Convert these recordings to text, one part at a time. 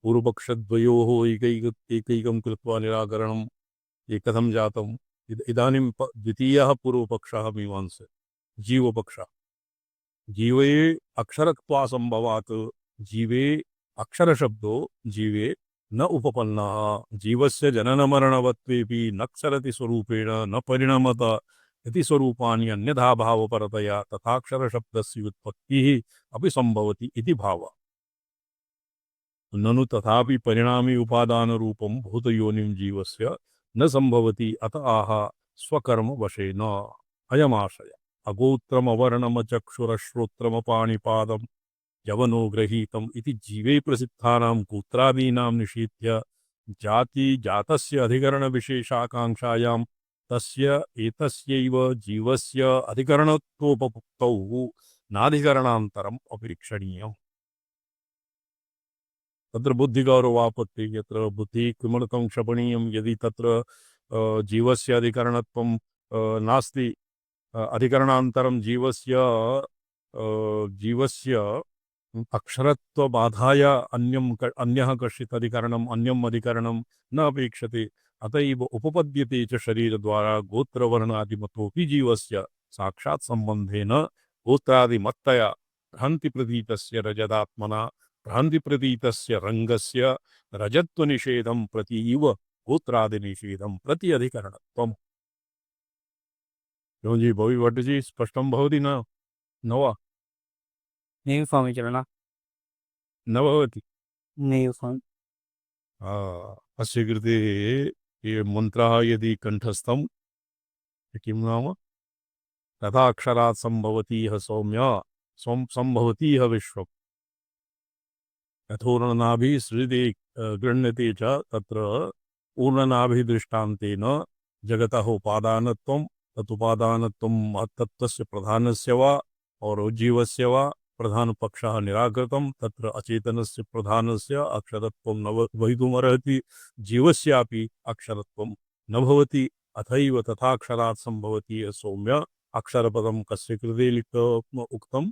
पूर्वपक्षद्वयोः एकैकं कृत्वा निराकरणं ये कथं जातम्। इदानीं द्वितीयः पूर्वपक्षः मीमांसा जीवपक्षः। जीवे अक्षरत्वासंभवात् जीवे अक्षरशब्दो जीवे न उपपन्नः जीवस्य जननमरणवत्वेपि न क्षरति स्वरूपेण न परिणमत इति स्वरूपाणि अन्यथा भावपरतया तथाक्षरशब्दस्य व्युत्पत्तिः अपि संभवति इति भावः। ननु तथापि परिणामी उपादानरूपं भूतयोनिं जीवस्य न संभवति अत आह स्वकर्म वशेन अयमाशय अगोत्रमवर्णमचक्षुरश्रोत्रमपाणिपादं यवनो गृहीतम् इति जीवे प्रसिद्धानां गोत्रादीनां निषीध्य जाति जातस्य अधिकरण विशेषाकांक्षायां तस्य एतस्यैव जीवस्य अधिकरणत्वोपपुक्तौ नाधिकरणान्तरम् अपेक्षणीयम्। तत्र बुद्धिगौरवापत्ति यत्र बुद्धि किमर्थं क्षपणीयं यदि तत्र जीवस्य अधिकरणत्वं नास्ति अधिकरणान्तरं जीवस्य अक्षरत्वबाधाय अन्यः कश्चित् अधिकरणम् अन्यम् अधिकरणं न अपेक्षते अतएव उपपद्यते च शरीरद्वारा गोत्रवर्णादिमतोऽपि जीवस्य साक्षात् सम्बन्धेन गोत्रादिमत्तया भ्रान्ति प्रतीतस्य रजदात्मना भ्रान्ति प्रतीतस्य रङ्गस्य रजत्वनिषेधं प्रति इव गोत्रादिनिषेधं प्रति अधिकरणत्वम्। क्यों जी भवि भट्ट जी स्पष्टं भवति न वा? नहीं स्वामी चरणा न भवति। नहीं स्वामी। अस्य कृते ये मन्त्रः यदि कण्ठस्थं किं नाम तथा अक्षरात् सम्भवति इह सौम्य सम्भवति इह विश्वम् यथोर्णनाभिः सृजते गृह्णते च तत्र ऊर्णनाभिदृष्टान्तेन जगतः उपादानत्वं तदुपादानत्वं तत्त्वस्य प्रधानस्य वा और जीवस्य वा प्रधानपक्षः निराकृतं तत्र अचेतनस्य प्रधानस्य अक्षरत्वं न भवितुमर्हति जीवस्यापि अक्षरत्वं न भवति अथैव तथाक्षरात् सम्भवति सौम्य अक्षरपदं कस्य कृते उक्तं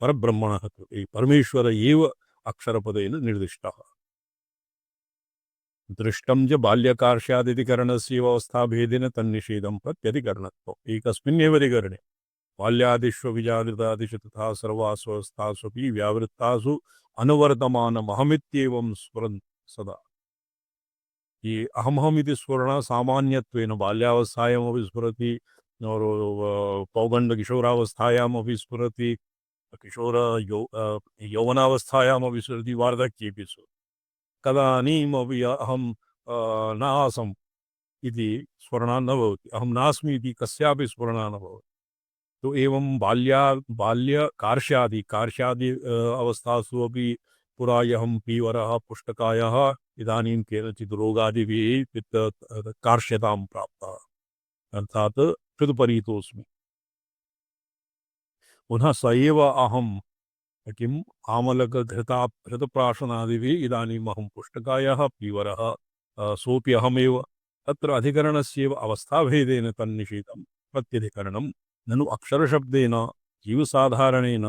परब्रह्मणः कृते परमेश्वर एव अक्षरपदेन निर्दिष्टः। दृष्टं च बाल्यकार्ष्यादिकरणस्य अवस्थाभेदेन तन्निषेधं प्रत्यधिकरणत्वम् एकस्मिन्नेव अधिकरणे बाल्यादिषु विजागृतादिषु तथा सर्वासु अवस्थासुपि व्यावृत्तासु अनुवर्तमानमहमित्येवं स्फुरन् सदा। ये अहमहमिति स्फुरण सामान्यत्वेन बाल्यावस्थायामपि स्फुरति और पौगण्डकिशोरावस्थायामपि स्फुरति किशोर यौवनावस्थायामपि स्फुरति वार्धक्येऽपि कदानीमपि अहं न आसम् इति स्फुरणा न भवति अहं नास्मि इति कस्यापि स्फुरणा न भवति। तो एवं बाल्यकार्ष्यादि अवस्थासु अपि पुरा यहं पीवरः पुष्टकायः इदानीं केनचित् रोगादिभिः कार्ष्यतां प्राप्तः अर्थात् क्षुतपरीतोऽस्मि। पुनः स एव अहं किम् आमलकघृतप्राशनादिभिः इदानीम् अहं पुष्टकायः पीवरः सोऽपि अहमेव तत्र अधिकरणस्यैव अवस्थाभेदेन तन्निषेधं प्रत्यधिकरणं ननु अक्षरशब्देन जीवसाधारणेन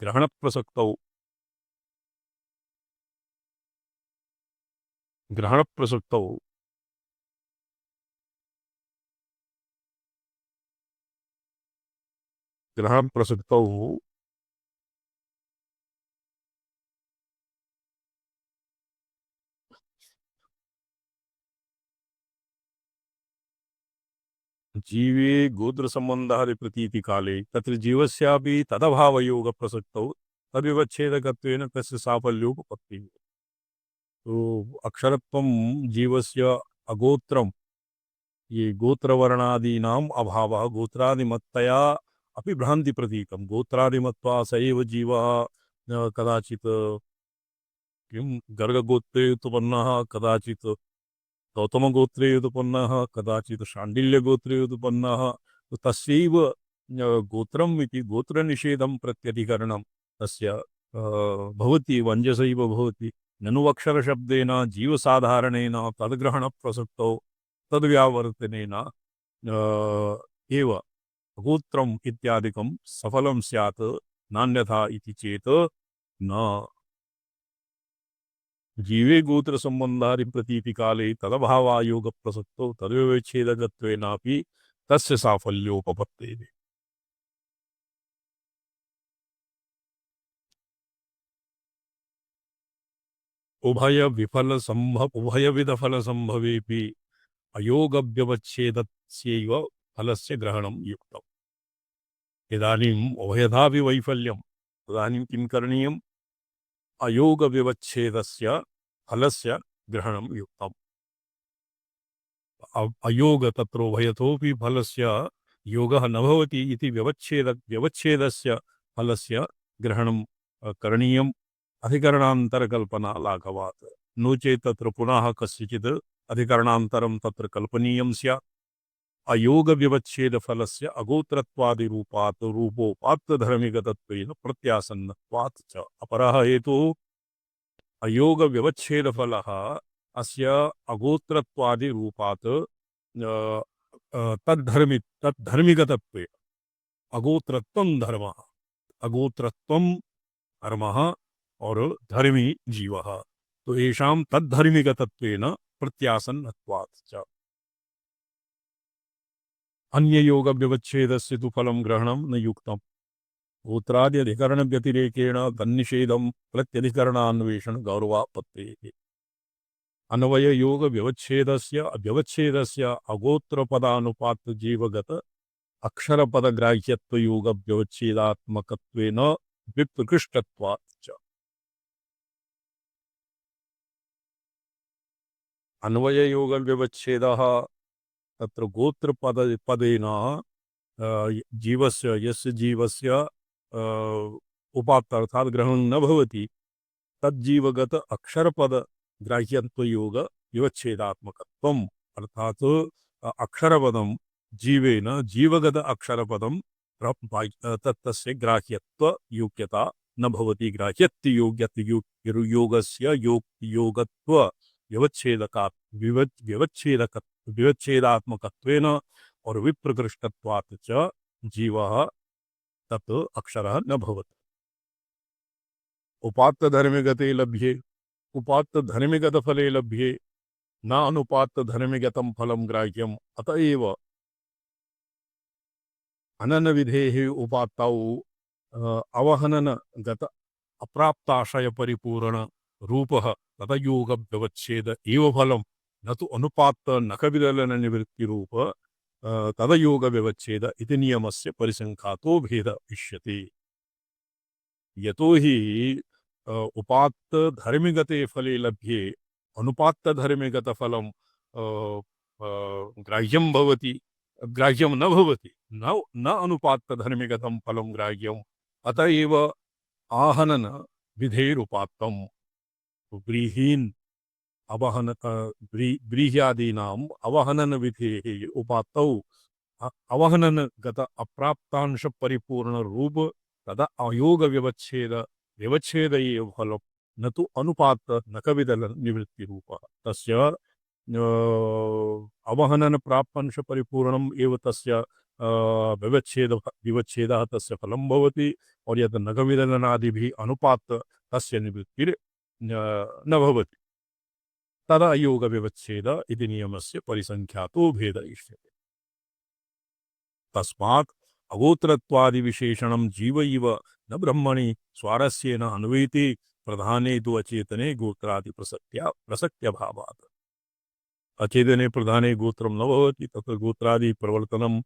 ग्रहणप्रसक्तौ जीवे गोत्रसम्बन्धादि प्रतीतिकाले तत्र जीवस्यापि तदभावयोगप्रसक्तौ तद्विवच्छेदकत्वेन तस्य साफल्योपपत्तिः। तो अक्षरत्वं जीवस्य अगोत्रं ये गोत्रवर्णादीनाम् अभावः गोत्रादिमत्तया अपि भ्रान्ति प्रतीकं गोत्रादिमत्वा स एव जीवः कदाचित् किं गर्गगोत्रे उत्पन्नः कदाचित् गौतमगोत्रे उत्पन्नः कदाचित् शाण्डिल्यगोत्रे उत्पन्नः तो तस्यैव गोत्रम् इति गोत्रनिषेधं प्रत्यधिकरणं तस्य भवति वञ्जसैव भवति ननु अक्षरशब्देन जीवसाधारणेन तद्ग्रहणप्रसक्तौ तद्व्यावर्तनेन एव गोत्रम् इत्यादिकं सफलं स्यात् नान्यथा इति चेत् न। जीवे गोत्रसम्बन्धानि प्रतीति काले तदभावायोगप्रसक्तौ तद्व्यवच्छेदकत्वेनापि तस्य साफल्योपपत्तेः। उभयविधफलसम्भवेऽपि अयोगव्यवच्छेदस्यैव फलस्य ग्रहणं युक्तम्। इदानीम् उभयथापि वैफल्यं, तदानीं किं करणीयम्? अयोगव्यवच्छेदस्य फलस्य ग्रहणं युक्तम्। अयोग तत्र उभयतोऽपि फलस्य योगः न भवति इति व्यवच्छेदस्य फलस्य ग्रहणं करणीयम्। अधिकरणान्तरकल्पना लाघवात्। नो चेत् तत्र पुनः कस्यचित् अधिकरणान्तरं तत्र कल्पनीयं स्यात्। अयोगव्यवच्छेदफलस्य अगोत्रत्वादिरूपात् रूपोपात्तधर्मिगतत्वेन प्रत्यासन्नत्वात् च। अपरः हेतुः अयोगव्यवच्छेदफलः अस्य अगोत्रत्वादिरूपात् तद्धर्मिगतत्वे अगोत्रत्वं धर्मः, अगोत्रत्वं धर्मः और धर्मी जीवः, तो येषां तद्धर्मिगतत्वेन प्रत्यासन्नत्वात् च। अन्ययोगव्यवच्छेदस्य तु फलं ग्रहणं न युक्तम्। गोत्राद्यधिकरणव्यतिरेकेण तन्निषेधं प्रत्यधिकरणान्वेषण गौरवापत्तेः। अन्वययोगव्यवच्छेदस्य अगोत्रपदानुपातजीवगत अक्षरपदग्राह्यत्वयोगव्यवच्छेदात्मकत्वेन विप्रकृष्टत्वात् च। अन्वययोगव्यवच्छेदः तत्र गोत्रपदेन जीवस्य यस्य जीवस्य उपात्त अर्थात ग्रहणं न भवति तज्जीवगत अक्षरपद ग्राह्यत्वयोग विवच्छेदात्मकत्वम्। अर्थात अक्षरपदं जीवेन जीवगत अक्षरपदं तस्य ग्राह्यत्व योग्यता न भवति। ग्राह्यत्वयोगस्य योगत्व विवच्छेदात्मकत्वेन और विप्रकृष्टत्वात् च जीवः तत् अक्षरः न भवति। उपात्तधर्मिगते लभ्ये उपात्तधर्मिगतफले लभ्ये न अनुपात्तधर्मिगतं फलं ग्राह्यम्। अतएव अननविधेः उपात्तौ अवहननगत अप्राप्ताशय परिपूर्ण रूपः तदयोगव्यवच्छेद एव फलं, न तु अनुपात्त नखविदलन निवृत्ति रूप तदयोगव्यवच्छेद इति नियमस्य परिसंख्यातो भेद इष्यते। यतो हि उपात्त धर्मिगते फले लभ्ये अनुपात्त धर्मिगत फलं ग्राह्यं भवति, ग्राह्यं न भवति, न अनुपात्त धर्मिगतं फलं ग्राह्यम्। अतएव आहनन विधेरुपात्तम्। व्रीहीन् अवहन व्रीह्यादीनाम् अवहनन विधेः उपात्तौ अवहननगत अप्राप्तांश परिपूर्ण रूप तदा अयोग व्यवच्छेद एव फलं, न तु अनुपात्त नखविदल निवृत्ति रूप। तस्य अवहनन प्राप्तांश परिपूर्णम् एव तस्य विवच्छेदः तस्य फलं भवति, और यत् नखविदलनादिभिः अनुपात्त तस्य निवृत्तिर् न भवति। तदा अयोग व्यवच्छेद इति नियमस्य परिसंख्यातो भेद इष्यते। तस्मात् अगोत्रत्वादि विशेषणं जीव इव न ब्रह्मणि स्वारस्येन अन्वेति प्रधाने तु अचेतने गोत्रादि प्रसक्त्यभावात्। अचेतने प्रधाने गोत्रं न भवति, तत्र गोत्रादि प्रवर्तनं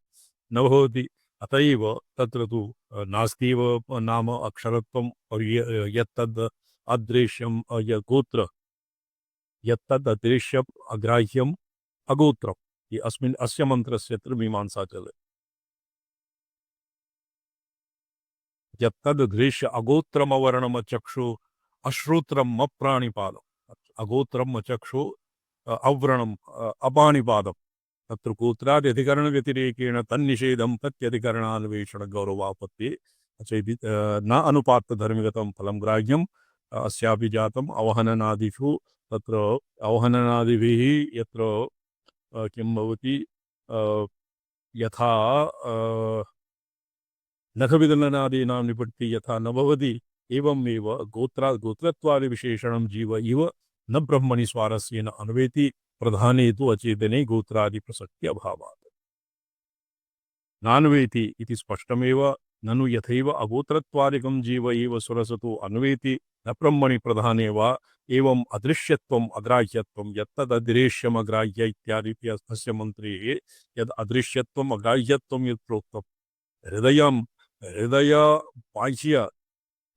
न भवति। अतएव तत्र तु नास्त्येव नाम अक्षरत्वम्, और यत्तद् अदृश्यं गोत्र यत्तद् अदृश्यम् अग्राह्यम् अगोत्रम्, ये अस्मिन् अस्य मन्त्रस्य अत्र मीमांसा चलति। यत्तद् दृश्य अगोत्रम अवर्णम चक्षु अश्रोत्रम अप्राणिपादम्। अगोत्रम चक्षु अव्रणम अपाणिपादम्। तत्र गोत्रादि अधिकरण व्यतिरेकेण तन्निषेधं प्रत्यधिकरणान्वेषण गौरवापत्ति न अनुपात्त धर्मिगतं फलं ग्राह्यम् अस्यापि जातम्। अवहननादिषु तत्र अवहननादिभिः यत्र किं भवति यथा नखविदलनादीनां निपत्ति यथा न भवति, एवमेव गोत्रत्वादि विशेषणं जीव इव न ब्रह्मणि स्वारस्येन अन्वेति प्रधाने तु अचेतने गोत्रादि प्रसक्ति अभावात् नान्वेति इति स्पष्टमेव ननु यथैव अगोत्रत्वादिकं जीव एव सुरसतो अन्वेति न ब्रह्मणि प्रधाने वा एवं अदृश्यत्वम् अग्राह्यत्वं यत्तददृश्यम् अग्राह्य इत्यादि अस्य मन्त्रे यद् अदृश्यत्वम् अग्राह्यत्वं यत् प्रोक्तं हृदय बाह्य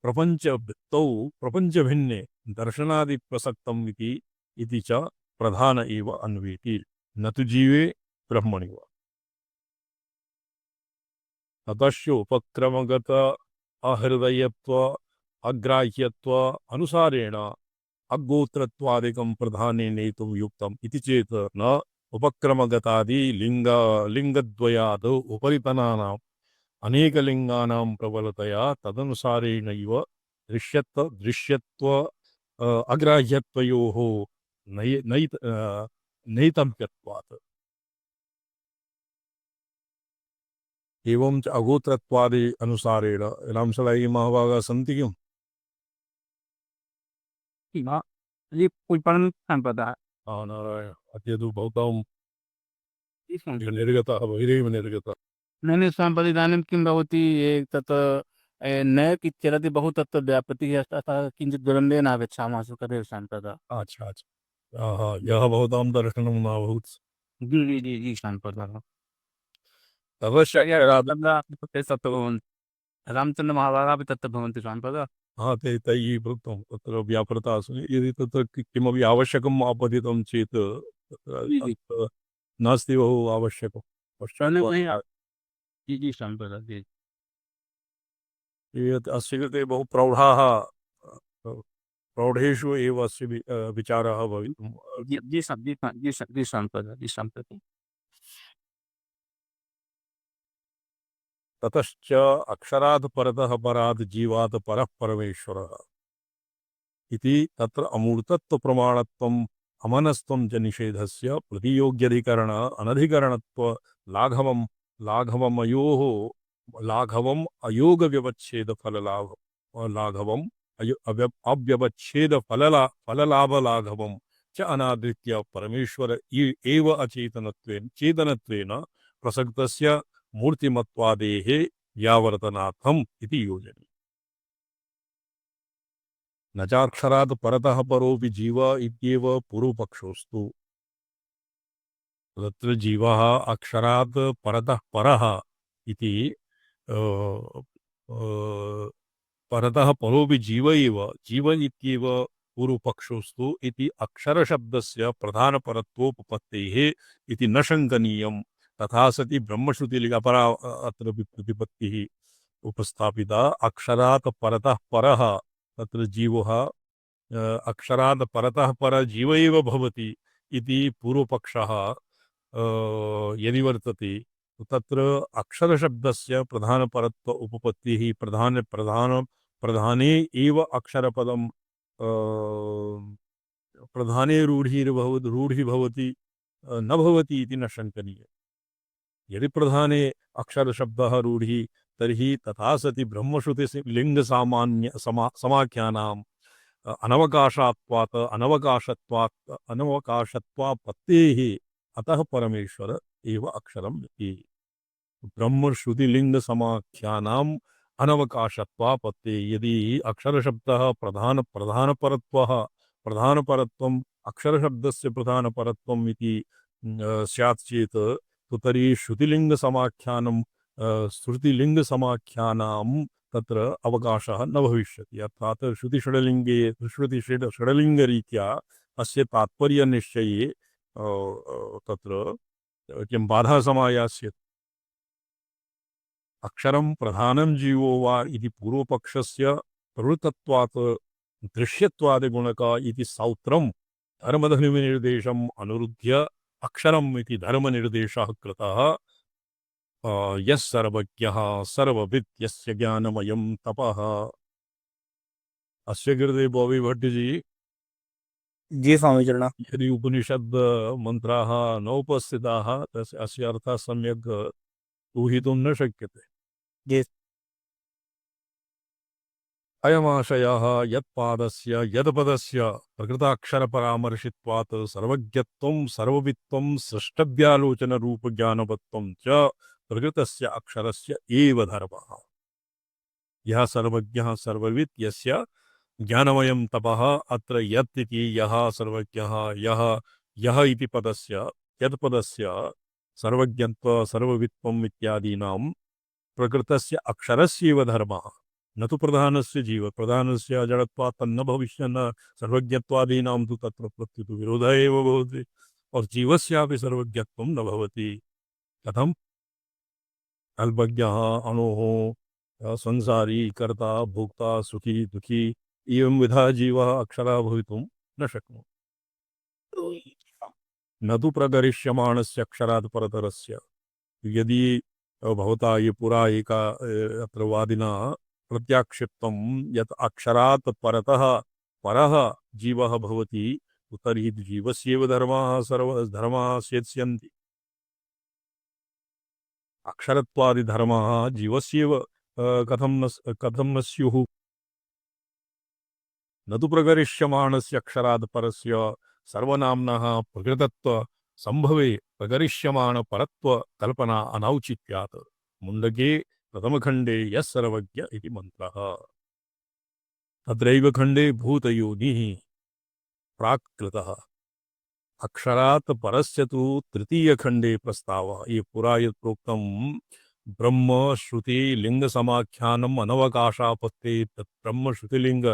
प्रपञ्चवृत्तौ प्रपञ्चभिन्ने दर्शनादिप्रसक्तम् इति च प्रधान एव अन्वेति न तु जीवे ब्रह्मणि वा ततश्योपक्रमगत अहृदयत्व अग्राह्यत्व अनुसारेण अगोत्रत्वादिकं प्रधाने नेतुं युक्तम् इति चेत् न उपक्रमगतादि लिङ्गद्वयादौ उपरितनानाम् अनेकलिङ्गानां प्रबलतया तदनुसारेणैव दृश्यत्व अग्राह्यत्वयोः नैतम्यत्वात् एवं च अगोत्रत्वादि अनुसारेण रामसलायि महाभागाः सन्ति किम् ना ये कोई पढ़न संपदा नारायण अद्य तु भवतां इसमें निर्गतः बहिरेव निर्गतः नैने संपदा इदानीं किं भवति तत् न किञ्चरति बहु तत् व्यापृतिः अतः किञ्चित् विलम्बेन आगच्छामः तदेव संपदा अच्छा अच्छा यः भवतां दर्शनं नाभूत् जी संपदा तपश्च तत्र सत्त्वं रामचन्द्र महाभागाः अपि तत्र भवन्ति संपदा तैः वृत्तं तत्र व्यापृता यदि तत्र किमपि आवश्यकम् आपतितं चेत् तत्र नास्ति बहु आवश्यकं पश्चात् जी संपदा जी अस्य कृते बहु प्रौढेषु एव अस्य विचारः भवितुम् जी संपदा जी संपदा ततश्च अक्षरात् परतः परात् जीवात् परः परमेश्वरः इति तत्र अमूर्तत्वप्रमाणत्वम् अमनस्त्वं च निषेधस्य प्रतियोग्यधिकरण अनधिकरणत्व लाघवमयोः लाघवम् अयोगव्यवच्छेदफललाभ लाघवम् अव्यवच्छेदफललाभलाघवं च अनादृत्य परमेश्वर एव चेतनत्वेन प्रसक्तस्य मूर्तिमत्वादेः व्यावर्तनार्थम् इति योजने न चाक्षरात् परतः परोऽपि जीव इत्येव पूर्वपक्षोऽस्तु तत्र जीवः अक्षरात् परतः परः इति परतः परोऽपि जीव इत्येव पूर्वपक्षोऽस्तु इति अक्षरशब्दस्य प्रधानपरत्वोपपत्तेः इति न शङ्कनीयम् तथा सति ब्रह्मश्रुति अपरा अत्र प्रतिपत्तिः उपस्थापिता अक्षरात् परतः परः तत्र जीवः अक्षरात् परतः पर जीव एव भवति इति पूर्वपक्षः यदि वर्तते तत्र अक्षरशब्दस्य प्रधानपरत्व उपपत्तिः प्रधाने एव अक्षरपदं प्रधाने रूढिः भवति न भवति इति न शङ्कनीय यदि प्रधाने अक्षरशब्दः रूढिः तर्हि तथा सति ब्रह्मश्रुति लिङ्गसामान्य समाख्यानाम् अनवकाशत्वापत्तेः अतः परमेश्वर एव अक्षरम् इति ब्रह्मश्रुतिलिङ्गसमाख्यानाम् अनवकाशत्वापत्ते यदि अक्षरशब्दः प्रधानपरत्वम् अक्षरशब्दस्य प्रधानपरत्वम् इति स्यात् चेत् तर्हि श्रुतिलिङ्गसमाख्यानां तत्र अवकाशः न भविष्यति अर्थात् षडलिङ्गरीत्या अस्य तात्पर्यनिश्चये तत्र किं बाधा समायास्यते अक्षरं प्रधानं जीवो वा इति पूर्वपक्षस्य प्रवृत्तत्वात् दृश्यत्वादिगुणक इति सौत्रं धर्मधर्मनिर्देशम् अनुरुध्य अक्षरम् इति धर्मनिर्देशः कृतः यः सर्वज्ञः सर्वविद् यस्य ज्ञानमयं तपः अस्य कृते बॉबी भट्ट जी जी स्वामी चरण यदि उपनिषद मंत्राः नोपस्थिताः तस्य अस्य अर्थः सम्यक् ऊहितुं न शक्यते जी अयमाशयः यत्पादस्य यदपदस्य प्रकृताक्षरपरामर्शित्वात् सर्वज्ञत्वं सर्ववित्वं सृष्टव्यालोचनरूपज्ञानवत्वं च प्रकृतस्य अक्षरस्य एव धर्मः। यः सर्वज्ञः सर्ववित् यस्य ज्ञानमयं तपः अत्र यत् इति यः सर्वज्ञः यः यः इति पदस्य यत्पदस्य सर्वज्ञत्व सर्ववित्वम् इत्यादीनां प्रकृतस्य अक्षरस्यैव धर्मः न तु प्रधानस्य जीव प्रधानस्य जडत्वात् तन्न भविष्यन् सर्वज्ञत्वादीनां तु तत्र प्रत्युत विरोधः एव भवति और जीवस्यापि सर्वज्ञत्वं न भवति कथम् अल्पज्ञः अणोः संसारी कर्ता भोक्ता सुखी दुखी एवं विधा जीवः अक्षरः भवितुं न शक्नोति न तु प्रगरिष्यमाणस्य अक्षरात् परतरस्य यदि भवता ये पुरा एका अत्र वादिना प्रत्याक्षिप्तं यत् अक्षरात् परतः परः जीवः भवति तर्हि जीवस्यैव धर्माः सर्वधर्माः सेत्स्यन्ति अक्षरत्वादिधर्माः जीवस्यैव कथं न स्युः न तु प्रगरिष्यमाणस्य अक्षरात् परस्य सर्वनाम्नः प्रकृतत्व संभवे प्रगरिष्यमाण परत्व कल्पना अनौचित्यात् मुण्डके प्रथमखण्डे यः सर्वज्ञ इति मन्त्रः तत्रैव खण्डे भूतयोनिः प्राक्कृतः अक्षरात् परस्य तु तृतीयखण्डे प्रस्तावः ये पुरा यत् प्रोक्तं ब्रह्म श्रुति लिंग समाख्यानम् अनवकाशापत्ते तत् ब्रह्म श्रुतिलिंग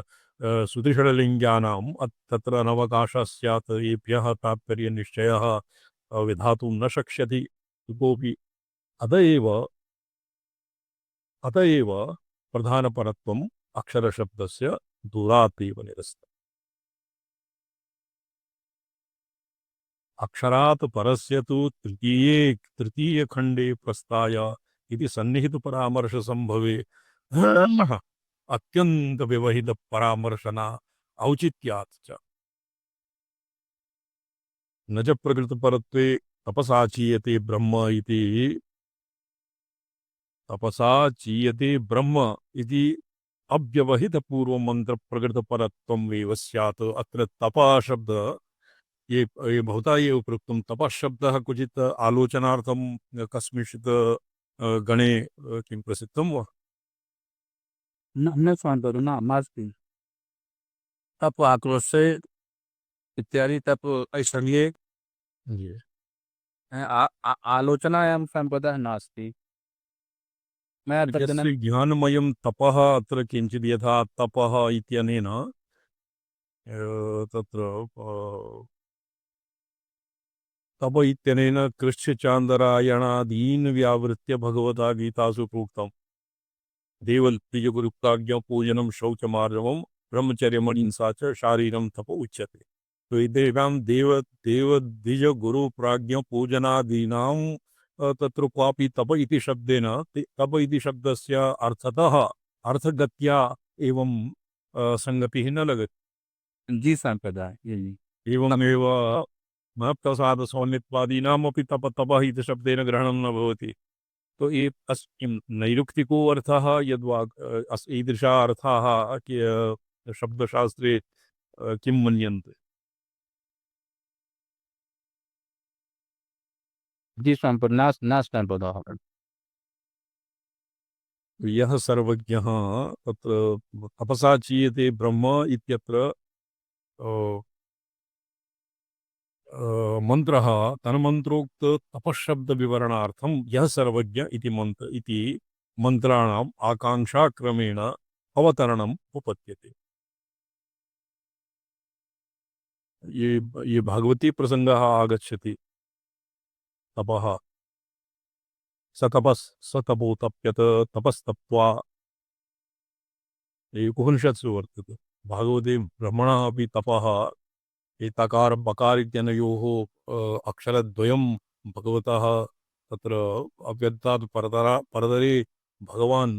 श्रुतिषडलिङ्गानाम् तत्र अनवकाशः स्यात् येभ्यः तात्पर्यनिश्चयः विधातुं न शक्ष्यति कोऽपि अत एव प्रधानपरत्वम् अक्षरशब्दस्य दूरात् एव निरस्तम् अक्षरात् परस्य तु तृतीयखण्डे प्रस्ताय इति सन्निहितपरामर्शसम्भवे अत्यन्तव्यवहितपरामर्शना औचित्यात् च न च प्रकृतपरत्वे तपसा चीयते ब्रह्म इति अव्यवहितपूर्वमन्त्रप्रकृतपरत्वं एव स्यात् अत्र तपः शब्द ये भवता ये प्रयुक्तं तपः शब्दः क्वचित् आलोचनार्थं कस्मिंश्चित् गणे किं प्रसिद्धं वा न स्वान्तरु न मास्ति तप आक्रोश इत्यादि तप ऐश्वर्ये जी आलोचनायां सम्पदः नास्ति मया तद्दिनं यस्य ज्ञानमयं तपः अत्र किञ्चित् यथा तपः इत्यनेन तत्र तप इत्यनेन कृच्छ्रचान्दरायणादीन् व्यावृत्य भगवता गीतासु प्रोक्तम् देवद्विजगुरुप्राज्ञ पूजनं शौचमार्जवं ब्रह्मचर्यमहिंसा च शारीरं तप उच्यते तो एतेषां देवद्विजगुरुप्राज्ञ पूजनादीनां तत्र क्वापि तप इति शब्देन तप इति शब्दस्य अर्थतः अर्थगत्या एवं संगतिः न लगति जी सम्प्रदाय जी एवमेव महत्प्रसादसौन्नित्वादीनामपि तपः इति शब्देन ग्रहणं न भवति तो ये किं नैरुक्तिको अर्थः यद्वा ईदृशा अर्थाः शब्दशास्त्रे किं मन्यन्ते जी सम्प्रदाय यः सर्वज्ञः तत्र तपसा चीयते ब्रह्म इत्यत्र मन्त्रः तन्मन्त्रोक्त तपःशब्दविवरणार्थं यः सर्वज्ञ इति मन्त्राणाम् आकाङ्क्षाक्रमेण अवतरणम् उपपद्यते ये भागवती प्रसङ्गः आगच्छति तपः स तपोतप्यत तपस्तप्त्वा उपनिषत्सु वर्तते भागवते ब्रह्मणः अपि तपः एताकार बकार इत्यनयोः अक्षरद्वयं भगवतः तत्र अव्यक्तात् परतरे भगवान्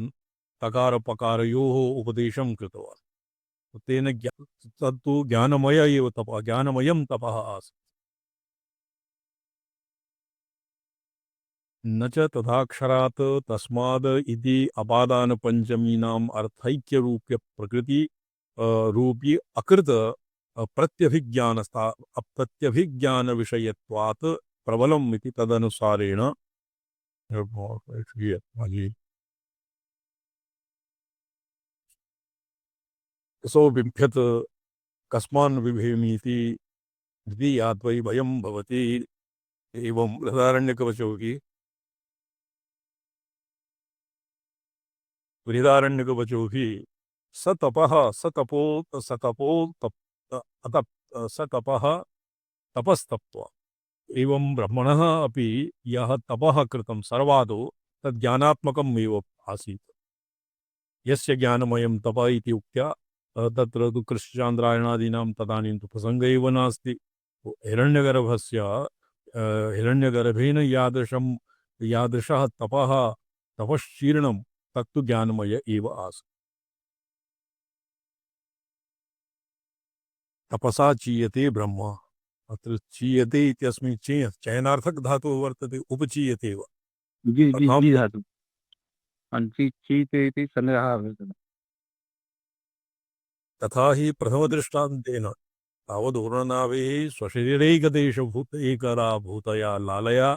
तकार पकारयोः उपदेशं कृतवान् तेन तत्तु ज्ञानमय एव तपः ज्ञानमयं तपः आसीत् न च तथाक्षरात् तस्माद् इति अपादानपञ्चमीनाम् अर्थैक्यरूप्यप्रकृति रूपी अकृत अप्रत्यभिज्ञानविषयत्वात् प्रबलम् इति तदनुसारेण सो बिभ्यत् कस्मान् बिभेमीति द्वितीयाद्वै भयं भवति। एवं बृहदारण्यकवचो की बृहदारण्यकवचो की सतपः सतपो सतपो तप अतप सतपः तपस्तप्त्वा एवं ब्रह्मणः अपि यः तपः कृतं सर्वादौ तद् ज्ञानात्मकम् एव आसीत्। यस्य ज्ञानमयं तप इति उक्त्या तत्र तु कृष्णचान्द्रायणादीनां तदानीं तु प्रसङ्गः एव नास्ति। हिरण्यगर्भस्य हिरण्यगर्भेण यादृशः तपः तपश्चीर्णं तत्तु ज्ञानमय एव आसीत्। तपसा चीयते ब्रह्म। अत्र चीयते इत्यस्मिन् चयनार्थक धातुः वर्तते, उपचीयते एव। जी जी तथा जी धातु चीते इति संग्रहः वर्तते। तथा हि प्रथमदृष्टान्तेन तावदूर्णनाभिः स्वशरीरैकदेशभूत एकराभूतया लालया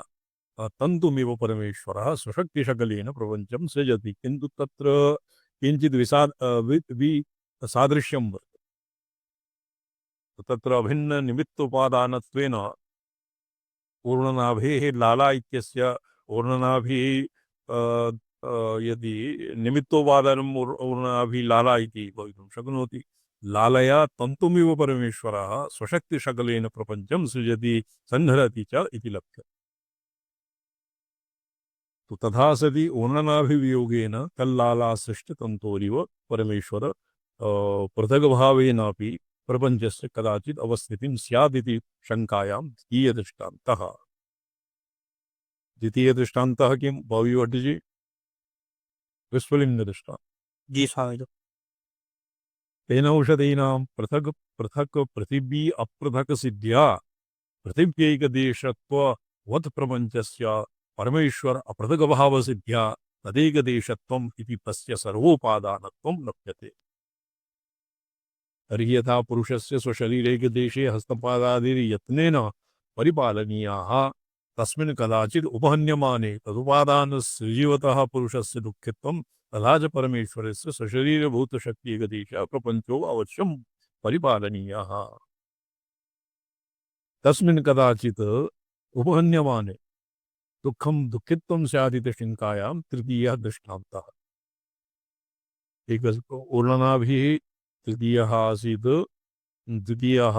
तन्तुमिव परमेश्वरः स्वशक्तिशकलेन प्रपञ्चं सृजति। किन्तु तत्र किञ्चित् सादृश्यं वर्तते। तत्र अभिन्ननिमित्तोपादानत्वेन ऊर्णनाभेः लाला इत्यस्य ऊर्णनाभिः यदि निमित्तोपादानम् ऊर्णनाभिः लाला इति भवितुं शक्नोति। लालया तन्तुमिव परमेश्वरः स्वशक्तिशकलेन प्रपञ्चं सृजति संहरति च इति लक्ष्यते। तो तथा सति ऊर्णनाभिवियोगेन तल्लाला सृष्टतन्तोरिव परमेश्वर पृथग्भावेनापि प्रपञ्चस्य कदाचित् अवस्थितिं स्यादिति शङ्कायां द्वितीयदृष्टान्तः। द्वितीयदृष्टान्तः किं भविभट्टजी? विश्वलिङ्गदृष्टान्तः। जी स्वामी। तेन औषधीनां पृथक् पृथक् पृथिवी अपृथक् सिद्ध्या पृथिव्यैकदेशत्ववत् प्रपञ्चस्य परमेश्वर अपृथगभावसिद्ध्या तदेकदेशत्वम् इति तस्य सर्वोपादानत्वं लभ्यते। तर्हि यथा पुरुषस्य स्वशरीरैकदेशे हस्तपादादिर्यत्नेन परिपालनीयाः तस्मिन् कदाचित् उपहन्यमाने तदुपादानसृजीवतः पुरुषस्य दुःखित्वं तथा च परमेश्वरस्य स्वशरीरभूतशक्तिैकदेशः प्रपञ्चो अवश्यं परिपालनीयः। तस्मिन् कदाचित् उपहन्यमाने दुःखं दुःखित्वं स्यादिति शङ्कायां तृतीयः दृष्टान्तः। ऊर्णनाभिः तृतीयः आसीत्, द्वितीयः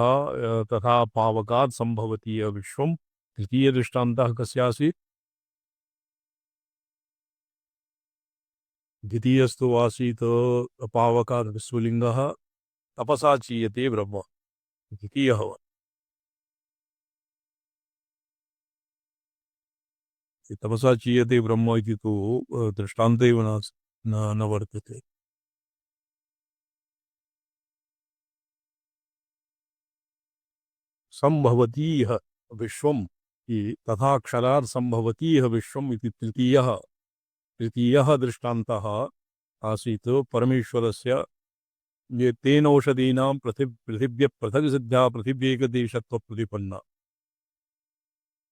तथा पावकात् सम्भवति विश्वं। तृतीयदृष्टान्तः कस्य आसीत्? द्वितीयस्तु आसीत् पावकात् विश्वलिङ्गः, तपसा चीयते ब्रह्म। द्वितीयः तपसा चीयते ब्रह्म इति तु दृष्टान्त एव न वर्तते। संभवतीह विश्वम् तथा क्षरात् संभवतीह विश्वम् इति तृतीयः दृष्टान्तः आसीत्। परमेश्वरस्य ये तेन औषधीनां पृथिव्य पृथक् सिद्ध्या पृथिव्यैकदेशत्वप्रतिपन्ना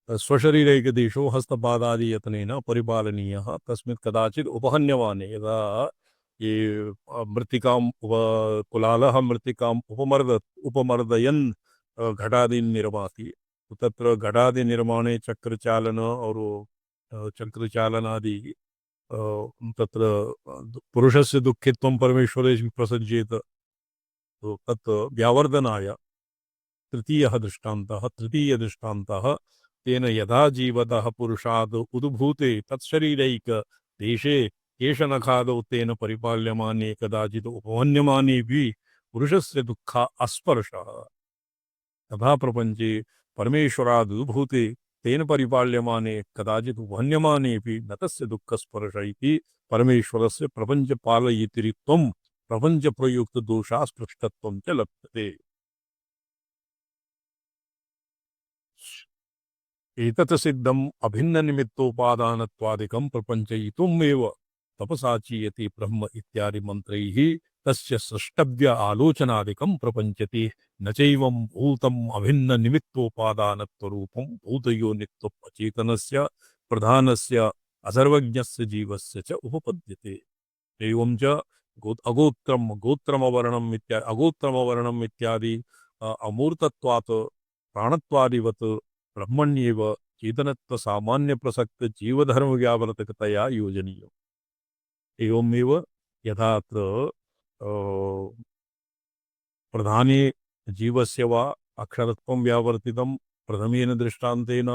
स्वशरीरैकदेशो हस्तपादादियत्नेन परिपालनीयः। तस्मिन् कदाचित् उपहन्यमाने यदा ये मृत्तिकाम् कुलालः मृत्तिकाम् उपमर्दयन् घटादीन् निर्माति। तत्र घटादि निर्माणे चक्रचालन और चक्रचालनादि तत्र पुरुषस्य दुःखित्वं परमेश्वरे प्रसज्येत। तो तत् व्यावर्धनाय तृतीयदृष्टान्तः तेन यथा जीवतः पुरुषात् उद्भूते तत्शरीरैक देशे केशनखादौ तेन परिपाल्यमाने कदाचित् उपमन्यमानेऽपि पुरुषस्य दुःख अस्पर्शः तथा प्रपञ्चे परमेश्वरादुद्भूते तेन परिपाल्यमाने कदाचित् उपहन्यमानेऽपि न तस्य दुःखस्पर्श इति परमेश्वरस्य प्रपञ्चपालयितृत्वं प्रपञ्चप्रयुक्तदोषास्पृष्टत्वं च लभ्यते। एतत् सिद्धम् अभिन्ननिमित्तोपादानत्वादिकं प्रपञ्चयितुमेव तपसा चीयते ब्रह्म इत्यादि मन्त्रैः तस्य सृष्टव्य आलोचनादिकं प्रपञ्चते न चैवं भूतम् अभिन्ननिमित्तोपादानत्वरूपं भूतयोनित्वम् अचेतनस्य प्रधानस्य असर्वज्ञस्य जीवस्य च उपपद्यते एवं च अगोत्रमवर्णम् इत्यादि अमूर्तत्वात् प्राणत्वादिवत् ब्रह्मण्येव चेतनत्व सामान्य प्रसक्त जीवधर्म व्यावर्तकतया योजनीयम् एवमेव यथा अत्र प्रधाने जीवस्य वा अक्षरत्वं व्यावर्तितं प्रथमेन दृष्टान्तेन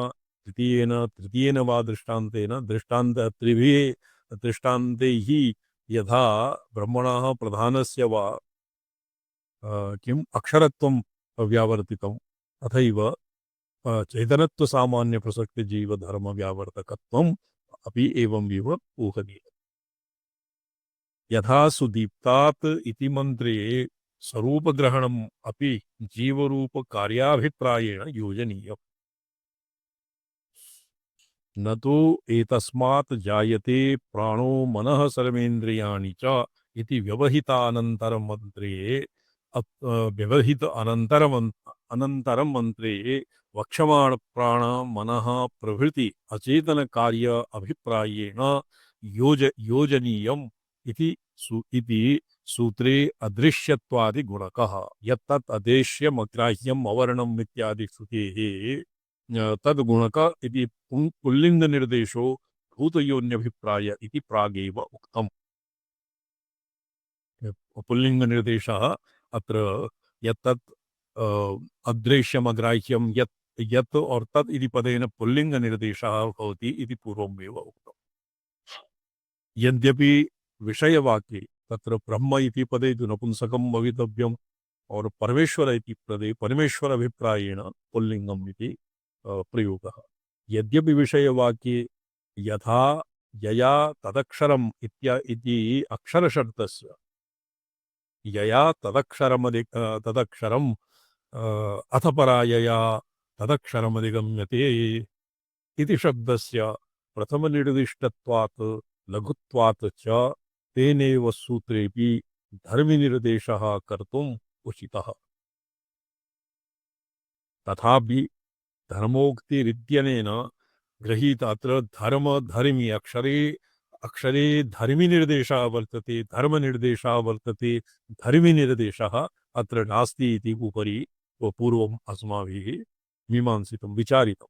तृतीयेन वा दृष्टान्तेन त्रिभिः दृष्टान्तैः यथा ब्रह्मणः प्रधानस्य वा किम् अक्षरत्वं व्यावर्तितं तथैव चैतनत्वसामान्यप्रसक्तजीवधर्मव्यावर्तकत्वम् अपि एवमेव ऊहनीयम् यथा सुदीप्तात् इति मन्त्रे स्वरूपग्रहणम् अपि जीवरूपकार्याभिप्रायेण योजनीयम् न तु एतस्मात् जायते प्राणो मनः सर्वेन्द्रियाणि च इति अनन्तरं मन्त्रे वक्ष्यमाण प्राण मनः प्रभृति अचेतन कार्य अभिप्रायेण योजनीयम् इति सूत्रे अदृश्यत्वादि गुणकः यत्तत् अदेश्यमग्राह्यम् अवर्णम् इत्यादि श्रुतेः तद्गुणक इति पुल्लिंग निर्देशो भूतयोन्यभिप्राय इति प्रागेव उक्तम् पुल्लिंग निर्देशः अत्र यत्तत् अदृश्यमग्राह्यं यत् और तत् इति पदेन पुल्लिंग निर्देशः भवति इति पूर्वमेव उक्तम् यद्यपि विषयवाक्ये तत्र ब्रह्म इति पदे नपुंसकं भवितव्यम् और परमेश्वर इति पदे परमेश्वर अभिप्रायेण पुल्लिंगम् इति प्रयोगः यद्यपि विषयवाक्ये यथा यया तदक्षरम् इति अक्षरशब्दस्य यया तदक्षरम् अथ परायया तदक्षरमधिगम्यते इति शब्दस्य प्रथमनिर्दिष्टत्वात् लघुत्वात् च तेनेव सूत्रेऽपि धर्मनिर्देशः कर्तुम् उचितः तथापि धर्मोक्तिरित्यनेन गृहीत अत्र धर्मी अक्षरे धर्मिनिर्देशः वर्तते धर्मनिर्देशः वर्तते धर्मिनिर्देशः अत्र नास्ति इति उपरि पूर्वम् अस्माभिः मीमांसितं विचारितम्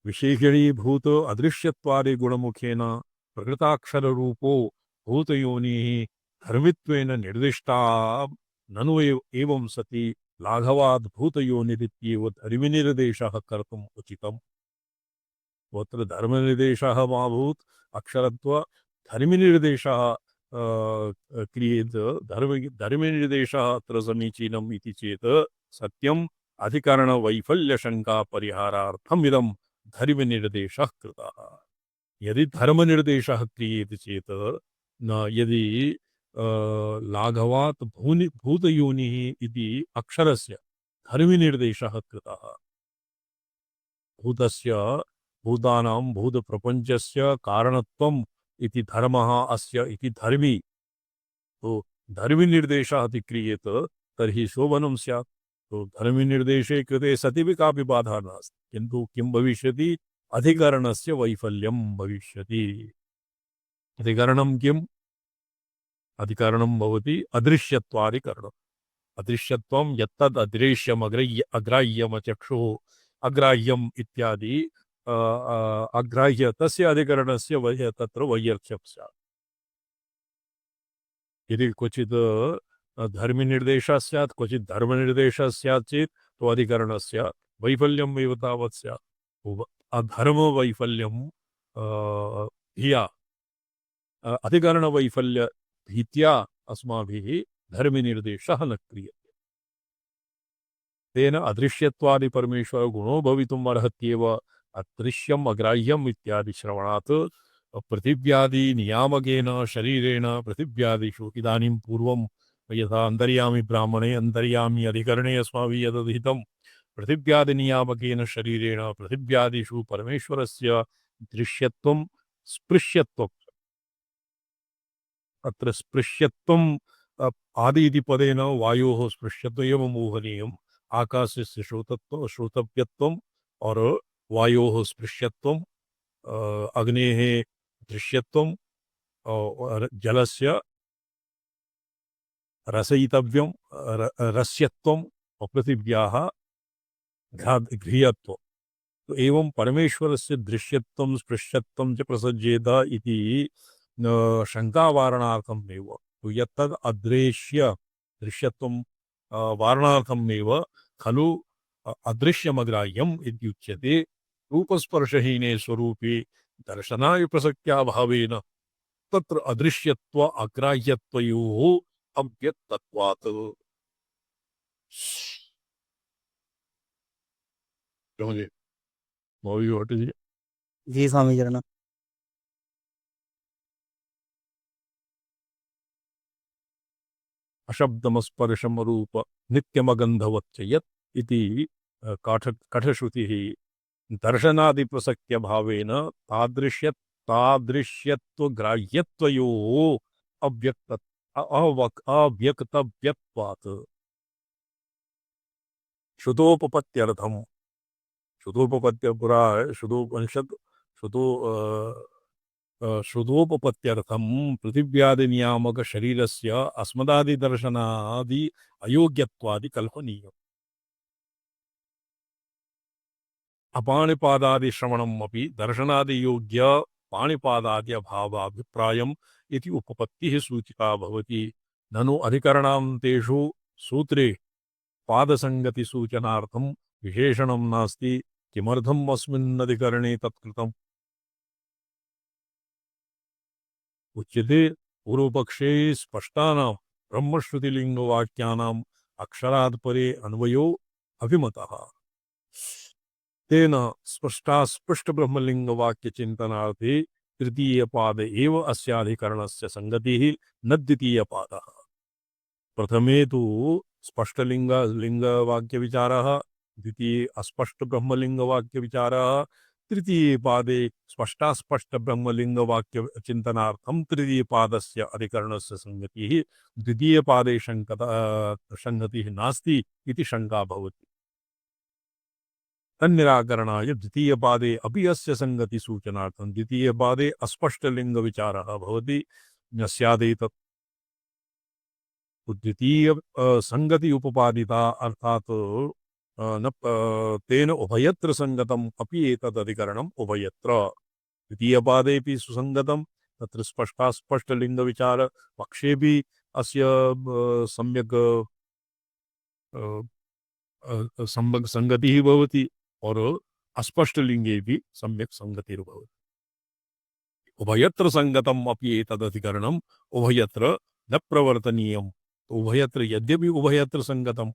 विशेषणीभूत अदृश्यत्वादि गुणमुखेन प्रकृताक्षररूपो भूतयोनिः धर्मित्वेन निर्दिष्टा ननु एवं सति लाघवाद् भूतयोनिरित्येव धर्मनिर्देशः कर्तुम् उचितम् अत्र धर्मनिर्देशः मा भूत् अक्षरत्व धर्मनिर्देशः क्रियेत धर्मनिर्देशः अत्र समीचीनम् इति चेत् सत्यम् अधिकरणवैफल्यशङ्का परिहारार्थम् इदं धर्मनिर्देशः कृतः यदि धर्मनिर्देशः क्रियेत चेत् न यदि लाघवात् भूतयोनिः इति अक्षरस्य धर्मनिर्देशः कृतः भूतस्य भूतानां भूतप्रपञ्चस्य कारणत्वम् इति धर्मः अस्य इति धर्मी तो धर्मनिर्देशः इति क्रियेत तर्हि शोभनं स्यात् तो धर्मनिर्देशे कृते सतिपि कापि बाधा नास्ति किन्तु किं भविष्यति अधिकरणस्य वैफल्यं भविष्यति अधिकरणं किम् अधिकरणं भवति अदृश्यत्वादिकरणम् अदृश्यत्वं यत्तद् अदृश्यम् अग्राह्यमचक्षुः अग्राह्यम् इत्यादि अग्राह्य तस्य अधिकरणस्य तत्र वैयर्थ्यं स्यात् यदि क्वचित् धर्मनिर्देशः स्यात् क्वचित् धर्मनिर्देशः स्यात् चेत् तो अधिकरणस्य वैफल्यम् एव तावत् स्यात् अधर्मवैफल्यं धिया अधिकरणवैफल्य भीत्या अस्माभिः धर्मनिर्देशः न क्रियते तेन अदृश्यत्वादि परमेश्वर गुणो भवितुम् अर्हत्येव अदृश्यम् अग्राह्यम् इत्यादि श्रवणात् पृथिव्यादि नियामकेन शरीरेण पृथिव्यादिषु इदानीं पूर्वं यथा अन्तर्यामि ब्राह्मणे अन्तर्यामि अधिकरणे अस्माभिः यदधितं पृथिव्यादिनियामकेन शरीरेण पृथिव्यादिषु परमेश्वरस्य दृश्यत्वं स्पृश्यत्वम् अत्र स्पृश्यत्वम् आदि इति पदेन वायोः स्पृश्यत्वम् एवं ऊहनीयम् आकाशस्य श्रोतव्यत्वम् और वायोः स्पृश्यत्वम् अग्नेः दृश्यत्वम् और जलस्य रसयितव्यं रस्यत्वम् और पृथिव्याः घ्रियत्वम् तो एवं परमेश्वरस्य दृश्यत्वं स्पृश्यत्वं च प्रसज्येत इति शङ्कावारणार्थमेव तो यत्तद् अदृश्य दृश्यत्वं वारणार्थमेव खलु अदृश्यमग्राह्यम् इत्युच्यते रूपस्पर्शहीने स्वरूपे दर्शनाय प्रसक्त्याभावेन तत्र अदृश्यत्व अग्राह्यत्वयोः अव्यक्तत्वात् समझे मौली व्हाट इज जी स्वामी चरण। अशब्दमस्पर्शम रूप नित्यमगंधवच्च यत् इति कठश्रुतिः दर्शनादिप्रसक्त्य भावेन तादृश्यत्वग्राह्यत्वयोः अव्यक्तव्यत्वात् श्रुतोपपत्त्यर्थम् श्रुतोपपत्य पुरा श्रुतोपनिषद श्रुतो श्रुतोपपत्त्यर्थं पृथिव्यादिनियामक शरीरस्य अस्मदादिदर्शनादि अयोग्यत्वादि कल्पनीयम् अपाणिपादादिश्रवणम् अपि दर्शनादियोग्य पाणिपादादि अभावाभिप्रायम् इति उपपत्तिः सूचिता भवति ननु अधिकरणान्तेषु सूत्रे पादसङ्गतिसूचनार्थं विशेषणं नास्ति किमर्थम् अस्मिन्नधिकरणे तत्कृतम् उच्यते पूर्वपक्षे स्पष्टानां ब्रह्मश्रुतिलिङ्गवाक्यानाम् अक्षरात् परे अन्वयो अभिमतः तेन स्पष्टब्रह्मलिङ्गवाक्यचिन्तनार्थे तृतीयपाद एव अस्याधिकरणस्य संगतिः न द्वितीयपादः प्रथमे तु स्पष्टलिङ्गवाक्यविचारः द्वितीये अस्पष्टब्रह्मलिङ्गवाक्यविचारः तृतीये पादे स्पष्टास्पष्टब्रह्मलिङ्गवाक्यचिन्तनार्थं तृतीयपादस्य अधिकरणस्य संगतिः द्वितीयपादे संगतिः नास्ति इति शङ्का भवति तन्निराकरणाय द्वितीयपादे अपि अस्य संगतिसूचनार्थं द्वितीयपादे अस्पष्टलिङ्गविचारः भवति स्यादेतत् द्वितीय संगति उपपादिता अर्थात न तेन उभयत्र संगतम् अपि एतदधिकरणम् उभयत्र द्वितीयपादेपि सुसंगतं तत्र स्पष्टास्पष्टलिङ्गविचार पक्षेपि अस्य सम्यक् संगतिः भवति और अस्पष्टलिङ्गेपि सम्यक् संगतिर्भवति उभयत्र संगतम् अपि एतदधिकरणम् उभयत्र न प्रवर्तनीयम् उभयत्र यद्यपि उभयत्र संगतम्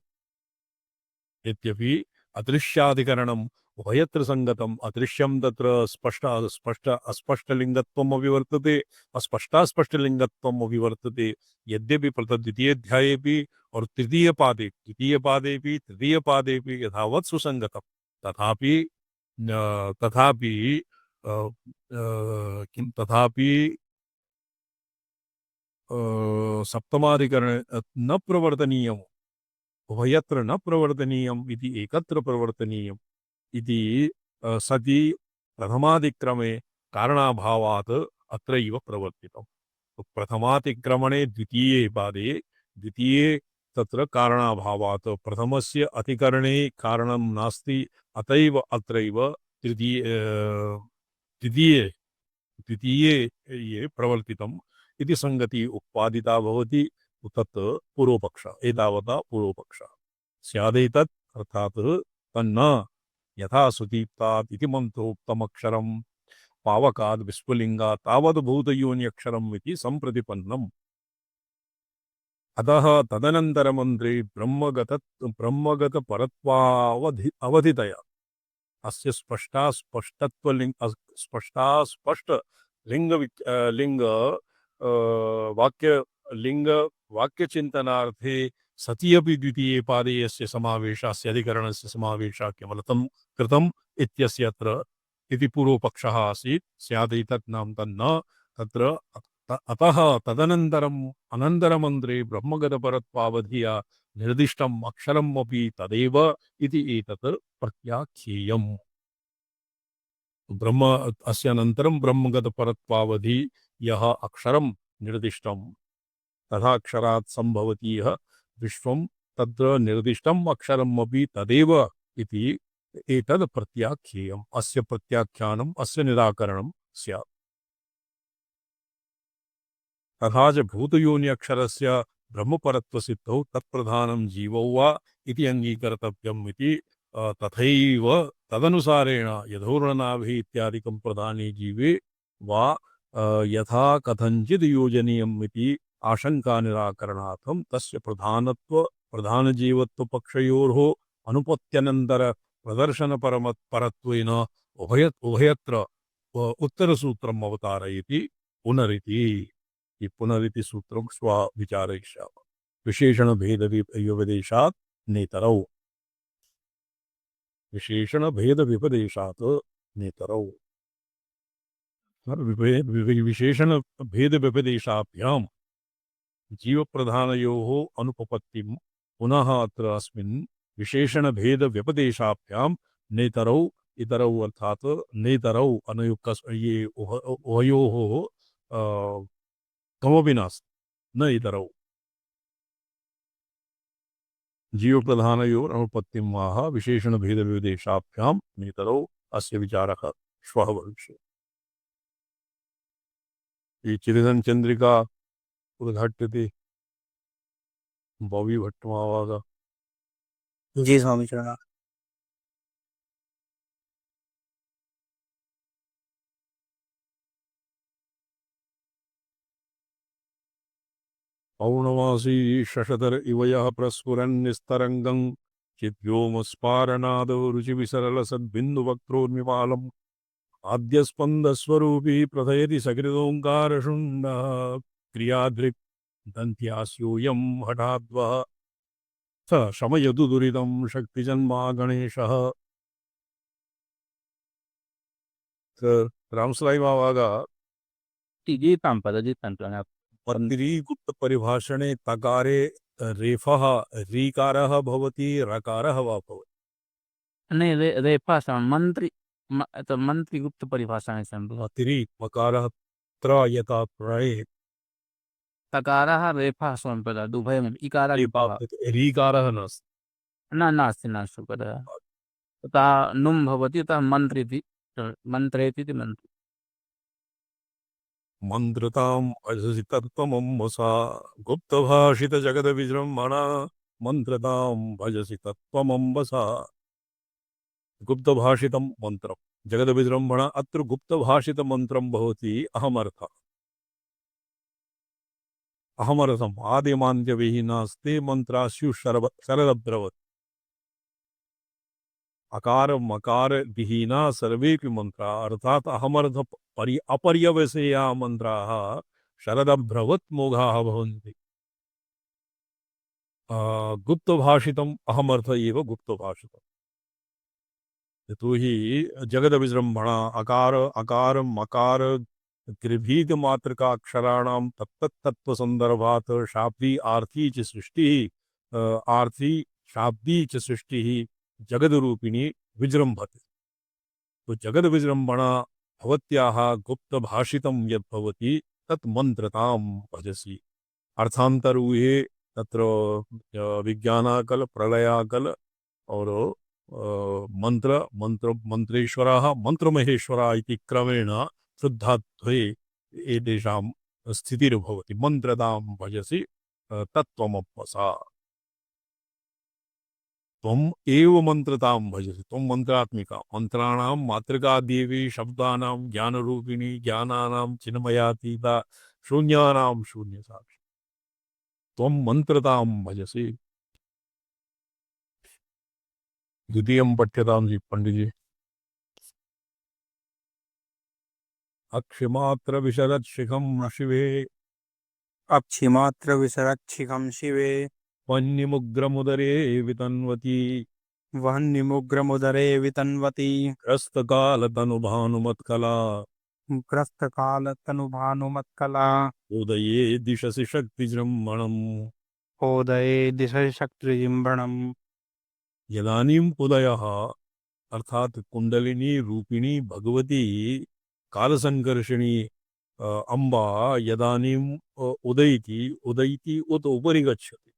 यद्यपि अदृश्याधिकरणम् उभयत्र संगतम् अदृश्यं तत्र अस्पष्टलिङ्गत्वम् अपि वर्तते अस्पष्टास्पष्टलिङ्गत्वम् अपि वर्तते यद्यपि द्वितीयाध्यायेपि और तृतीयपादेपि यथावत् सुसंगतम् तथापि सप्तमाधिकरणे न प्रवर्तनीयम् उभयत्र न प्रवर्तनीयम् इति एकत्र प्रवर्तनीयम् इति सति प्रथमादिक्रमे कारणाभावात् अत्रैव प्रवर्तितम् प्रथमातिक्रमणे द्वितीये तत्र कारणाभावात् प्रथमस्य अतिकरणे कारणं नास्ति अतैव अत्रैव द्वितीये ये प्रवर्तितम् इति संगति उत्पादिता भवति तत् पूर्वपक्ष एतावता पूर्वपक्ष स्यादेतत् अर्थात् तन्न यथा सुदीप्तात् इति मन्त्रोक्तमक्षरं पावकाद् विस्फुलिङ्गात् तावद्भूतयोन्यक्षरम् इति सम्प्रतिपन्नम् अतः तदनन्तरमन्त्रे ब्रह्मगतपरत्वावधितया अस्य स्पष्टास्पष्टलिङ्ग वाक्यचिन्तनार्थे सति अपि द्वितीये पादे यस्य समावेशस्य अधिकरणस्य समावेशः केवलतं कृतम् इत्यस्य अत्र इति पूर्वपक्षः आसीत् स्यादेतत् नाम तन्न तत्र अतः तदनन्तरम् अनन्तरमन्त्रे ब्रह्मगतपरत्वावधिया निर्दिष्टम् अक्षरम् अपि तदेव इति एतत् प्रत्याख्येयम् ब्रह्म अस्य अनन्तरं ब्रह्मगतपरत्वावधि यः अक्षरं निर्दिष्टं तथाक्षरात् सम्भवति यः विश्वं तत्र निर्दिष्टम् अक्षरम् अपि तदेव इति एतद् प्रत्याख्येयम् अस्य प्रत्याख्यानम् अस्य निराकरणं स्यात् तथा च भूतयोनि अक्षरस्य ब्रह्मपरत्वसिद्धौ तत्प्रधानं जीवौ वा इति अङ्गीकर्तव्यम् इति तथैव तदनुसारेण यथोर्णनाभिः इत्यादिकं प्रधाने जीवे वा यथा कथञ्चित् योजनीयम् इति आशङ्कानिराकरणार्थं तस्य प्रधानजीवत्वपक्षयोः अनुपत्यनन्तर प्रदर्शनपरत्वेन उभयत्र उत्तरसूत्रम् अवतारयति पुनरिति ಈ ಪುನರಿತಿ ಸೂತ್ರಂ ಸ್ವವಿಚಾರಯಿಷ್ಯಾಮ ವಿಶೇಷಣ ಭೇದ ವ್ಯುಪದೇಶಾತ್ ನೇತರೌ ವಿಶೇಷಣ ಭೇದ ವ್ಯುಪದೇಶಾತ್ ನೇತರೌ ವಿಶೇಷಣ ಭೇದ ವ್ಯುಪದೇಶಾಭ್ಯಾಂ जीवप्रधानयोः अनुपपत्तिं पुनः अत्र अस्मिन् विशेषण भेद व्यपदेशाभ्यां नेतरौ इतरौ अर्थात् नेतरौ अनयुक्त ये उभयोः कमपि नास्ति न इतरौ जीवप्रधानयोः अनुपत्तिं वाह विशेषण भेद व्यपदेशाभ्यां नेतरौ अस्य विचारः श्वः भविष्यति ये चिरधन चंद्रिका उद्घाट्यते बॉबी भट्टमावागा जी स्वामी चरण पौर्णमासी शशधर इव यः प्रस्फुरन् निस्तरङ्गं चिद्व्योमस्फारनादो रुचिविसरलसद्बिन्दुवक्त्रोन्मिमालम् आद्यस्पन्दस्वरूपी प्रथयति सकृदोङ्कारशुण्डः क्रियादृक् दन्त्यास्योऽयं हठाद्वः स शमयतु दुरितं शक्तिजन्मा गणेशः रामसलाईमावागा पत्नीगुप्त परिभाषणे तकारे रेफः रीकारः भवति रकारः वा भवति नहीं रेफा मंत्री मंत्री गुप्त परिभाषा में संभव तिरी मकारः त्र यथा प्रये तकारः रेफा संपदा दुभयम् इकारः रीकारः नास्ति नास्ति नास्ति पदः तथा नुम् भवति तथा मन्त्रेति मन्त्रेति मन्त्री मन्त्रताम् अजसि तत्त्वमं वसा गुप्तभाषितजगदविजृम्भणा मन्त्रतां भजसि तत्त्वमं वसा गुप्तभाषितं मन्त्रं जगदविजृम्भणा अत्र गुप्तभाषितमन्त्रं भवति अहमर्थः अहमर्थम् आदिमान्त्यविहीनास्ते मन्त्रास्यु शरदब्रवत् अकार मकार विहीना सर्वेपि मंत्रा अर्थात अहमर्थ अपर्यवसेया मंत्राः शरदब्रवत् मोघाः भवन्ति गुप्तभाषितम् अहमर्थ एव गुप्तभाषितम् यतोहि जगदविजृम्भणा अकार अकार मकार त्रिभीतमात्रकाक्षराणां तत्तत्तत्त्वसन्दर्भात् शाब्दी आर्थी च सृष्टिः आर्थी शाब्दी च सृष्टिः जगद्रूपिणी विजृम्भते तो जगद विजृम्भणा भवत्याः गुप्त भाषितं यद् भवति तत् मंत्रतां भजसि अर्थान्तरूहे तत्र विज्ञानाकल प्रलयाकल और मंत्र मंत्र मंत्रेश्वराः मंत्रमहेश्वराः इति क्रमेण शुद्धाद्वये एतेषां स्थितिर्भवति मंत्रतां भजसि तत्त्वमप्पसा त्वम् एव मंत्रतां भजसि त्वं मंत्रात्मिका मंत्राणां मातृका देवी शब्दानां ज्ञानरूपिणी ज्ञानानां चिन्मयातीता शून्यानां शून्यसाक्षी त्वं मंत्रतां भजसि द्वितीयं पठ्यतां जी पंडित जी अक्षिमात्र विशरत् शिखं शिवे अक्षिमात्र विसरक्षिकं शिवे वह्निमुग्रमुदरे वितन्वती वह्निमुग्रमुदरे वितन्वती ग्रस्तकालतनुभानुमत्कला ग्रस्तकालतनुभानुमत्कला उदये दिशसि शक्तिजृम्भणम् ओदये दिशि शक्तिजिम्भणम् यदानीम् उदयः अर्थात कुंडलिनी रूपिणी भगवती कालसंकर्षणी अम्बा यदानीम् उदयति उदयति उत उपरि गच्छति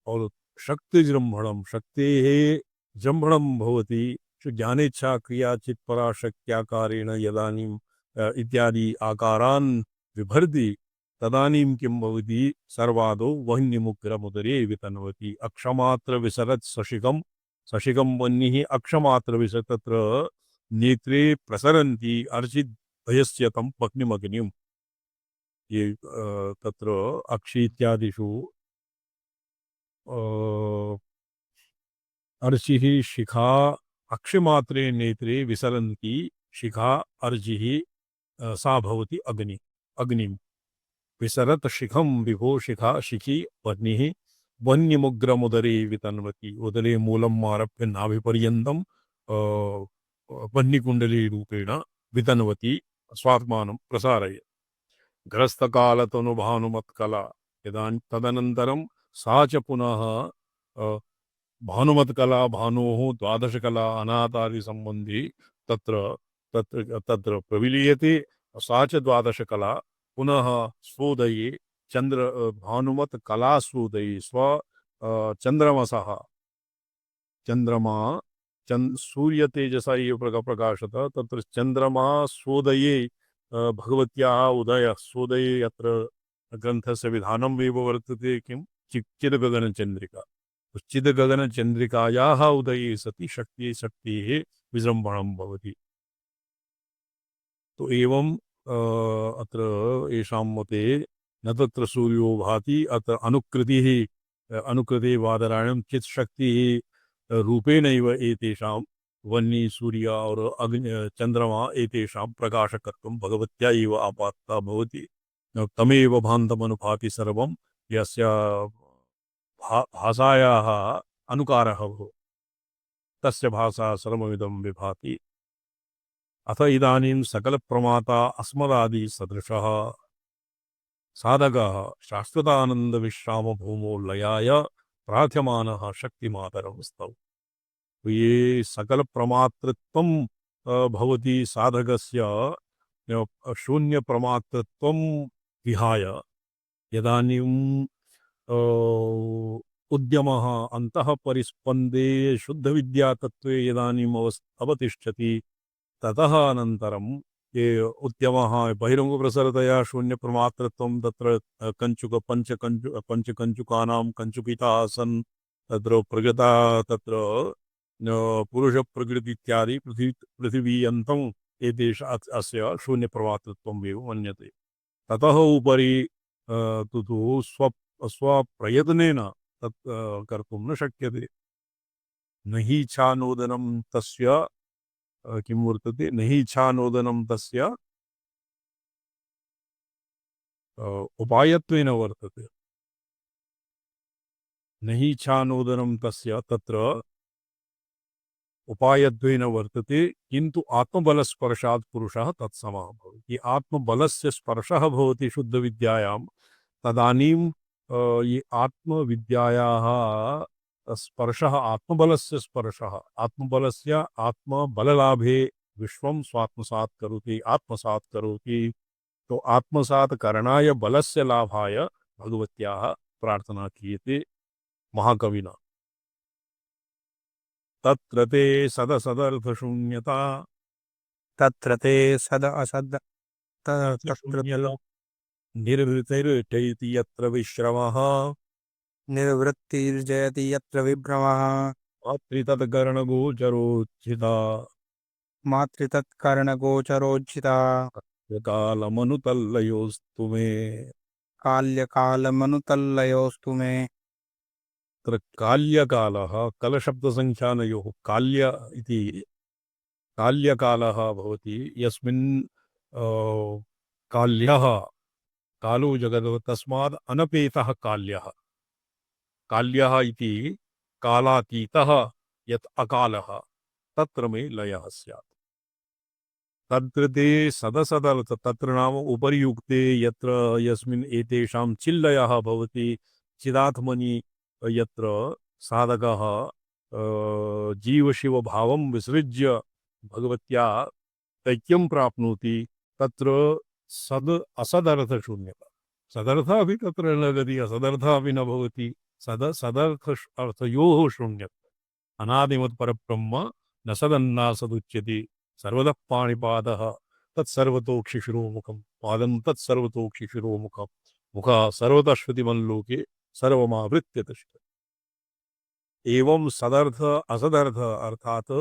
और शक्तिजृम्भणं शक्तेः जृम्भणं भवति ज्ञानेच्छा क्रिया चित्परा शक्त्याकारेण यदानीम् इत्यादि आकारान् बिभर्ति तदानीं किं भवति सर्वादौ वह्निमुग्रमुदरे वितन्वति अक्षमात्र विसरत् सशिकं सशिकं वह्निः अक्षमात्र विसरत् तत्र नेत्रे प्रसरन्ति अर्चित् भयस्य तं पत्नीमग्निम् ये तत्र अक्षि इत्यादिषु अर्चिः शिखा अक्षमात्रे नेत्रे विसरन्ति शिखा अर्चिः सा भवति अग्नि अग्निं विसरत शिखं विभो शिखा शिखी वह्निः वह्निमुग्रमुदरे वितन्वति उदरे मूलम् आरभ्य नाभिपर्यन्तं वह्निकुण्डली रूपेण वितन्वति स्वात्मानं प्रसारयति ग्रस्तकालतनुभानुमत्कला यदानीं तदनन्तरं सा च पुनः भानुमत्कला भानोः द्वादशकला अनातादिसम्बन्धी तत्र तत्र तत्र प्रविलीयते सा च द्वादशकला पुनः स्वोदये चंद्र भानुमत कला स्वोदये स्व चंद्रमसः चंद्रमा सूर्य तेजसा ये प्रकाशत तत्र चंद्रमा स्वोदये भगवत्याः उदय स्वोदये यत्र ग्रन्थस्य विधानम् एव वर्तते किं चिद्गगनचन्द्रिका चिद्गगनचन्द्रिकायाः उदये सति शक्तेः विजृम्भणं भवति तो एवं अत्र येषां मते न तत्र सूर्यो भाति अत्र अनुकृतिः अनुकृते वादरायणं चित् शक्तिः रूपेणैव एतेषां वह्नि सूर्य और अग्नि चंद्रमा एतेषां प्रकाशकत्वं भगवत्या एव आपात्ता भवति तमेव भान्तमनुभाति सर्वं यस्य भाषायाः अनुकारः भवति तस्य भाषा सर्वमिदं विभाति अथ इदानीं सकलप्रमाता अस्मदादि सदृशः साधकः शाश्वतानन्दविश्रामभूमौ लयाय प्रार्थ्यमानः शक्तिमातरमस्तौ ये सकलप्रमातृत्वं भवति साधकस्य शून्यप्रमातृत्वं विहाय यदानीं उद्यमः अन्तः परिस्पन्दे शुद्धविद्यातत्त्वे यदानीम् अवतिष्ठति ततः अनन्तरं ये उद्यमः बहिरङ्गप्रसरतया शून्यप्रमातृत्वं तत्र पञ्चकञ्चुकानां कञ्चुकिता आसन् तत्र प्रगता तत्र पुरुषप्रकृति इत्यादि पृथिवीयन्तम् एतेषाम् अस्य शून्यप्रमातृत्वम् एव मन्यते ततः उपरि तु स्वप्रयत्नेन तत् कर्तुं न शक्यते न हि इच्छानोदनं तस्य किं वर्तते न हि इच्छानोदनं तस्य उपायत्वेन वर्तते न हि इच्छानोदनं तस्य तत्र उपायत्वेन वर्तते किन्तु आत्मबलस्पर्शात् पुरुषः तत्समः भवति आत्मबलस्य स्पर्शः भवति शुद्धविद्यायां तदानीं ये आत्मविद्यायाः स्पर्शः आत्मबलस्य स्पर्शः आत्मबलस्य आत्मबललाभे विश्वं स्वात्मसात् करोति तो आत्मसात् करणाय बलस्य लाभाय भगवत्याः प्रार्थना क्रियते महाकविना तत्र ते सदसदर्थशून्यता तत्र ते सद असद तत्र निर्वृतिर्जयति यत्र विश्रमः निर्वृत्तिर्जयति यत्र विभ्रमः मातृतत्करणगोचरोचिता मातृतत्कर्णगोचरोज्झिता कालमनुतल्लयोस्तु मे काल्यकालमनुतल्लयोस्तु मे तत्र काल्यकालः कलशब्दसङ्ख्यानयोः काल्य इति काल्यकालः भवति यस्मिन् काल्यः कालो जगतो तस्माद् अनपेतः काल्यः काल्यः इति कालातीतः यत् अकालः तत्र मे लयः स्यात्। तत्र ते सदसदर्थ तत्र नाम उपर्युक्ते यत्र यस्मिन् एतेषां चिल्लयः भवति चिदात्मनि यत्र साधकः जीवशिवभावं विसृज्य भगवत्या ऐक्यं प्राप्नोति तत्र सद् असदर्थशून्यता सदर्थः अपि तत्र न गति असदर्थः अपि न भवति सदर्थ अर्थयोः शून्यता अनादिमत् परब्रह्म न सदन्नासदुच्यते सर्वतः पाणिपादः तत्सर्वतोक्षिशिरोमुखं पादं तत्सर्वतोक्षिशिरोमुखं मुखः सर्वतः श्रुतिमल्लोके सर्वमावृत्य तिष्ठति। एवं सदर्थ असदर्थ अर्थात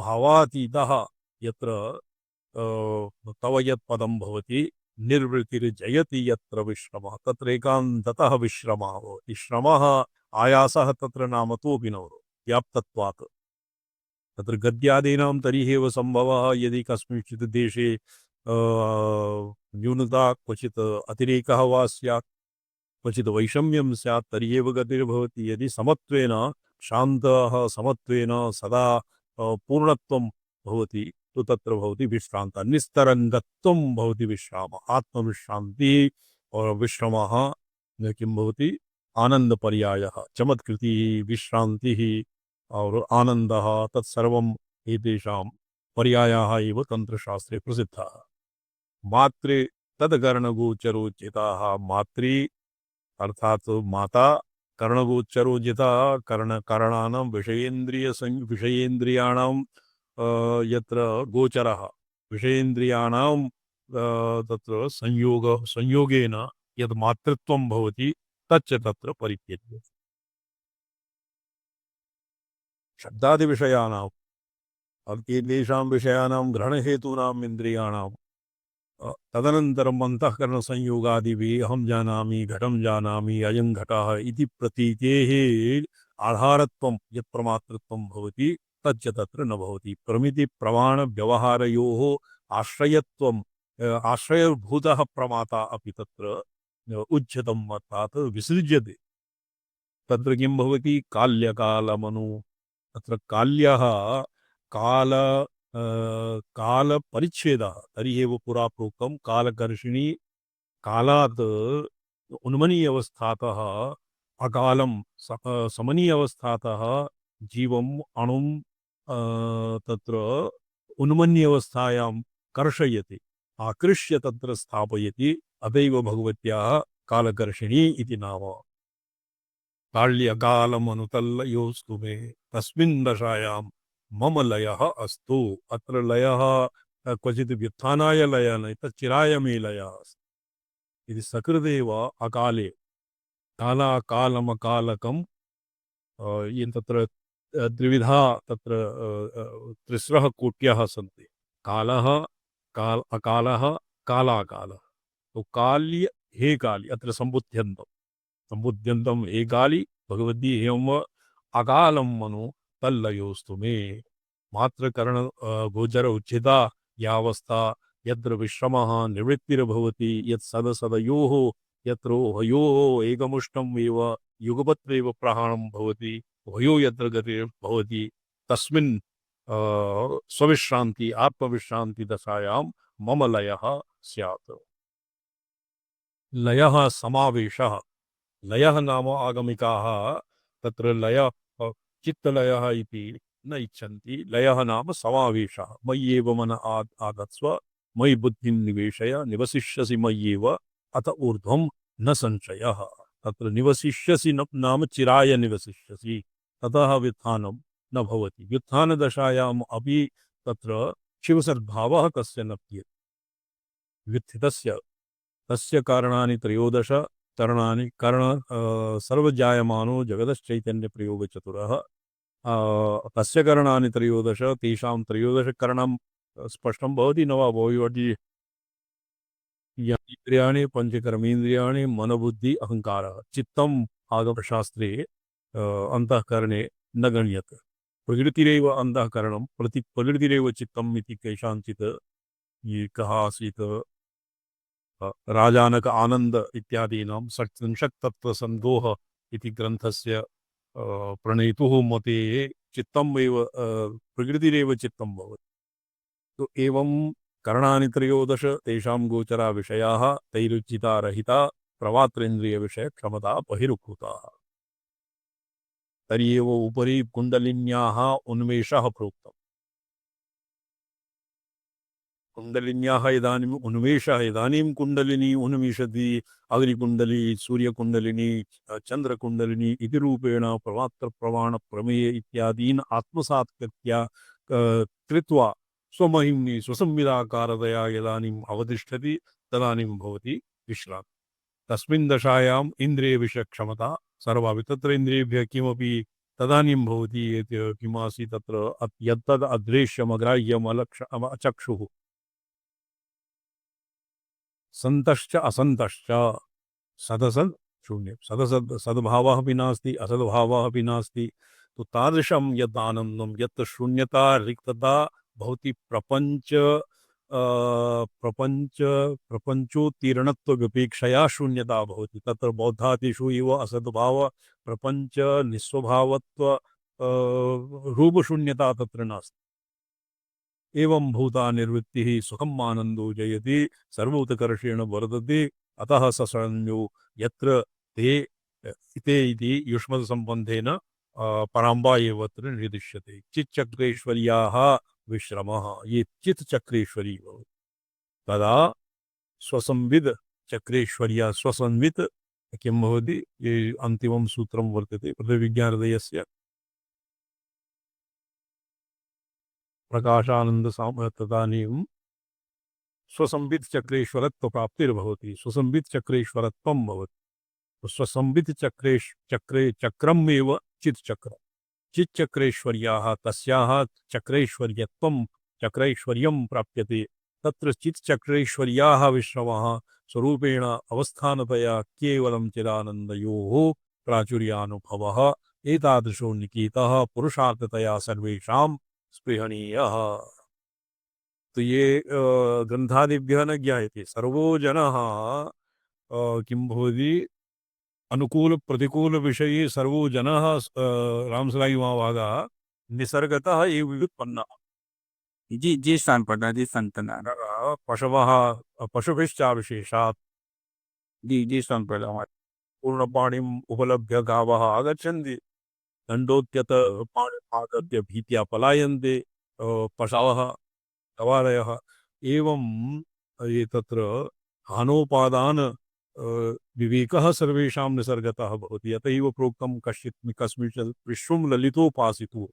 भावातीतः यत्र तव यत् पदं भवति निर्वृतिर्जयति यत्र विश्रमः तत्र एकान्ततः विश्रमः भवति श्रमः आयासः तत्र नामतोऽपि न व्याप्तत्वात् तत्र गद्यादीनां तर्ह्येव सम्भवः यदि कस्मिंश्चित् देशे न्यूनता क्वचित् अतिरेकः वा स्यात् क्वचित् वैषम्यं स्यात् तर्ह्येव गतिर्भवति यदि समत्वेन शान्तः समत्वेन सदा पूर्णत्वं भवति तो तत्र भवति विश्रान्तः निस्तरङ्गत्वं भवति विश्रामः आत्मविश्रान्तिः और विश्रमः किं भवति आनन्दपर्यायः चमत्कृतिः विश्रान्तिः और आनन्दः तत्सर्वम् एतेषां पर्यायाः एव तन्त्रशास्त्रे प्रसिद्धाः। मात्रे तद्कर्णगोचरोचिताः मात्री अर्थात माता कर्णगोचरोचिता कर्णानां विषयेन्द्रियाणां यत्र गोचरः विषयेन्द्रियाणां तत्र संयोगेन यद् मातृत्वं भवति तच्च तत्र परित्यज्यते। शब्दादिविषयाणाम् एतेषां विषयाणां ग्रहणहेतूनाम् इन्द्रियाणां तदनन्तरम् अन्तःकरणसंयोगादिभिः अहं जानामि घटं जानामि अयं घटः इति प्रतीतेः आधारत्वं यत् प्रमातृत्वं भवति तच्च तत्र न भवति। प्रमितिप्रमाणव्यवहारयोः आश्रयत्वम् आश्रयभूतः प्रमाता अपि तत्र उच्यतम् अर्थात् विसृज्यते। तत्र किं भवति काल्यकालमनु तत्र काल्यः काल कालपरिच्छेदः तर्हि एव पुरा प्रोक्तं कालकर्षिणी कालात् उन्मनीय अवस्थातः अकालं समनीय अवस्थातः जीवम् अणुं तत्र उन्मन्य अवस्थायां कर्षयति आकृष्य तत्र स्थापयति अतैव भगवत्याः कालकर्षिणी इति नाम। काल्यकालमनुतल्लयोस्तु मे तस्मिन् दशायां मम लयः अस्तु अत्र लयः क्वचित् व्युत्थानाय लयः न तच्चिराय मे लयः अस्ति इति सकृदेव अकाले कालाकालमकालकं तत्र द्विविधा तत्र त्रिस्रः कोट्यः सन्ति कालः अकालः कालाकालः तो काल्य हे काली अत्र सम्बुध्यन्तम् हे काली भगवती एवं अकालं मनु तल्लयोस्तु मे मात्रकर्ण गोचर उच्चिता यावस्था यत्र विश्रमः निवृत्तिर्भवति यत् सदसदयोः यत्र उभयोः एकमुष्टम् एव युगपत्रेव प्रहाणं भवति उभयो यत्र गतिर्भवति तस्मिन् स्वविश्रान्ति आत्मविश्रान्ति दशायां मम लयः स्यात्। लयः समावेशः लयः नाम आगमिकाः तत्र लय चित्तलयः इति न इच्छन्ति लयः नाम समावेशः मय्येव मन आगत्स्व मयि बुद्धिं निवेशय निवसिष्यसि मय्येव अत ऊर्ध्वं न संशयः तत्र निवसिष्यसि नाम चिराय निवसिष्यसि ततः व्युत्थानं न भवति। व्युत्थानदशायाम् अपि तत्र शिवसद्भावः कस्य न क्रियते व्युत्थितस्य तस्य कारणानि त्रयोदश करणानि कर्ण सर्वजायमानो जगदश्चैतन्यप्रयोगचतुरः तस्य करणानि त्रयोदश तेषां त्रयोदश करणं स्पष्टं भवति न वा भवति इंद्रियाणि पंचकर्मेन्द्रियाणि मनोबुद्धि अहंकारः चित्तम् आगमशास्त्रे अंतःकरणे न गण्यते प्रकृतिरेव अंतःकरणं प्रकृतिरेव चित्तम् इति केषाञ्चित् ये कः आसीत् राजानक आनंद इत्यादीनां षट्त्रिंशत्तत्त्वसन्दोह इति ग्रन्थस्य प्रणेतुः मते चित्तम् एव प्रकृतिरेव चित्तं भवति। तो एवं करणानि त्रयोदश तेषां गोचरा विषयाः तैरुचिता रहिता प्रवात्रेन्द्रियविषयक्षमता बहिरुक्ताः। तर्हि एव उपरि कुण्डलिन्याः उन्मेषः प्रोक्तः। कुण्डलिन्याः इदानीम् उन्मेषः, इदानीं कुण्डलिनी उन्मिषति, अग्निकुण्डली, सूर्यकुण्डलिनी, चन्द्रकुण्डलिनी इति रूपेण प्रवात्रप्रमाणप्रमेय इत्यादीन् आत्मसात् कृत्वा स्वमहिम्नि स्वसंविदाकारतया यदानीम् अवतिष्ठति तदानीं भवति विश्रान्तिः। तस्मिन् दशायाम् इन्द्रियविषयक्षमता सर्वापि तत्र इन्द्रियेभ्यः किमपि तदानीं भवति यत् किमासीत् तत्र यत्तद् अदृश्यमग्राह्यम् अचक्षुः सन्तश्च असन्तश्च सदसद् शून्यं, सदसद् सद्भावः अपि नास्ति असद्भावः अपि नास्ति। तो तादृशं यद् आनन्दं, यत् शून्यता रिक्तता भवति, प्रपञ्चोत्तीर्णत्वव्यपेक्षया शून्यता भवति। तत्र बौद्धादिषु इव असद्भाव प्रपञ्च निस्वभावत्व रूपशून्यता तत्र नास्ति। एवं भूता निर्वृत्तिः सुखम् आनन्दो जयति सर्वोतकर्षेण वर्धते। अतः ससंज्ञो यत्र ते इते इति युष्मत्सम्बन्धेन पराम्बा एव अत्र निर्दिश्यते। चिच्चक्रेश्वर्याः विश्रमः, ये चित्चक्रेश्वरी भवति तदा स्वसंविद चक्रेश्वर्या स्वसंवित् किं भवति, ये अन्तिमं सूत्रं वर्तते पृथ्वीविज्ञानोदयस्य प्रकाशानंद तदानीं स्वसंवित चक्रेश्वरत्व प्राप्तिर्भवति, स्वसंवित चक्रेश्वरत्वं भवति। स्वसंवित चक्रम् एव चित्चक्रम्। चिच्चक्रेश्वर्याः तस्याः चक्रेश्वर्यत्वं चक्रैश्वर्यं प्राप्यते। तत्र चित्चक्रेश्वर्याः विश्रमः स्वरूपेण अवस्थानतया केवलं चिदानन्दयोः प्राचुर्यानुभवः। एतादृशो निकेतः पुरुषार्थतया सर्वेषां स्पृहणीयः। तो ये ग्रन्थादिभ्यः न ज्ञायते। सर्वो जनः किं भवति, अनुकूल प्रतिकूल विषये सर्वो जनः रामसराई महाभागाः निसर्गतः एव व्युत्पन्नः। जी जी स्थान पढ़ना जी संतना पशवः पशुभिश्चाविशेषात् जी जी स्थान पढ़ा हमारे पूर्णपाणिम् उपलभ्य गावः आगच्छन्ति, दण्डोत्यत पाणिम् आगत्य भीत्या पलायन्ते पशवः गवालयः। एवं ये तत्र हानोपादान विवेकः सर्वेषां निसर्गतः भवति। अत एव प्रोक्तं कश्चित् कस्मिंश्चित् विश्वं ललितोपासितु।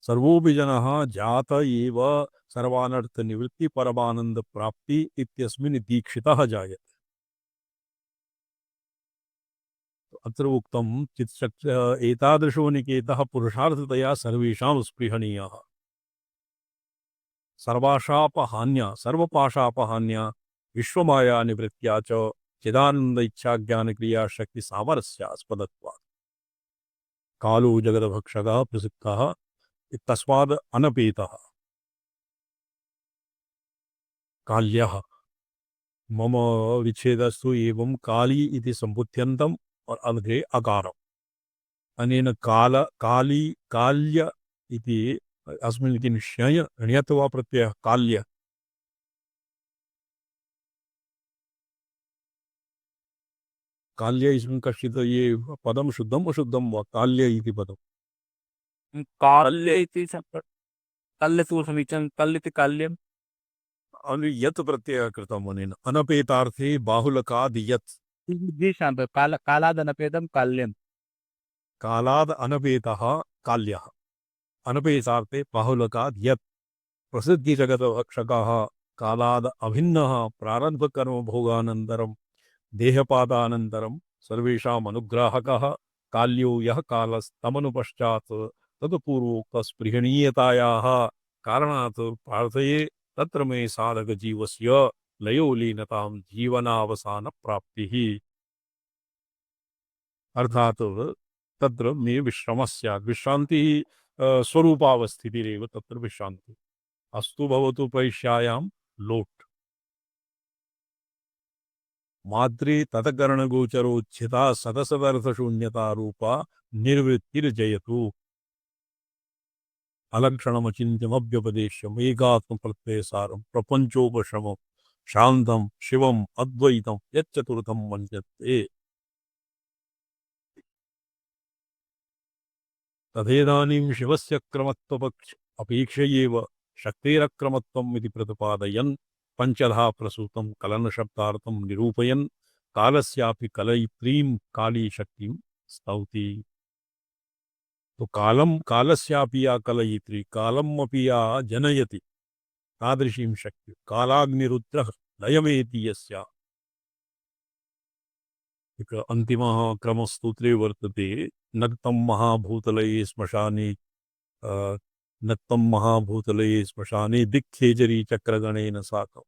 सर्वोऽपि जनः जात एव सर्वानर्थनिवृत्ति परमानंद प्राप्ति इत्यस्मिन् दीक्षितः जायते। अत्र उक्तं चित्चक्र एतादृशो निकेतः पुरुषार्थतया सर्वेषां स्पृहणीयः। सर्वाशापहान्या सर्वपाशापहान्या विश्वमाया निवृत्त्या च चिदानंद इच्छा ज्ञान क्रिया शक्ति सामरस्यास्पदत्वात् कालो जगदभक्षकः प्रसिद्धः तस्माद् अनपेतः काल्यः। मम विच्छेदस्तु एवं काली इति सम्बुध्यन्तम् और अग्रे अकारम्। अनेन काल काली काल्य इति अस्मिन् इति निश्चय ण्यत्वा प्रत्ययः काल्य। काल्य इसमें कश्चित् ये पदं शुद्धम् अशुद्धं वा काल्य इति पदम् काल्य इति संपद काल्य तु समीचीनं काल्य इति काल्यं यत् प्रत्ययः कृतम् अनेन अनपेतार्थे बाहुलकाद् यत्। जी स्थान पर कालादनपेदं काल्यं कालाद् अनपेतः काल्यः, अनपेतार्थे बाहुलकाद् यत्। प्रसिद्धिजगदभक्षकः कालाद् अभिन्नः प्रारब्धकर्मभोगानन्तरं देहपादानन्तरं सर्वेषाम् अनुग्राहकः काल्यो यः कालस्तमनुपश्चात् तत्पूर्वोक्तस्पृहणीयतायाः कारणात् प्रार्थये तत्र मे साधकजीवस्य लयो लीनतां जीवनावसानप्राप्तिः। अर्थात् तत्र मे विश्रमः स्यात्। विश्रान्तिः स्वरूपावस्थितिरेव तत्र विश्रान्तिः। अस्तु भवतु पैश्यायां लोट्। माद्री ततकरणगोचरोच्चिता सदसदर्थशून्यता रूपा निर्वृत्तिर्जयतु अलक्षणमचिन्त्यमभ्युपदेश्यम् एकात्मप्रत्ययसारं प्रपञ्चोपशमं शान्तं शिवम् अद्वैतं यच्चतुर्थं मन्यते तदेदानीं शिवस्य क्रमत्वपक्ष अपेक्षयैव शक्तेरक्रमत्वम् इति प्रतिपादयन् पञ्चधा प्रसूतं कलनशब्दार्थं निरूपयन् कालस्यापि कलयित्रीं काली शक्तिं स्तौति तो कालं कालस्यापि या कलयित्री कालम् अपि या जनयति तादृशीं शक्ति कालाग्निरुद्रः लयमेति यस्या एक अन्तिमः क्रमस्तोत्रे वर्तते नक्तं महाभूतलये श्मशाने नक्तं महाभूतलये श्मशाने दिक्खेजरी चक्रगणेन साकम्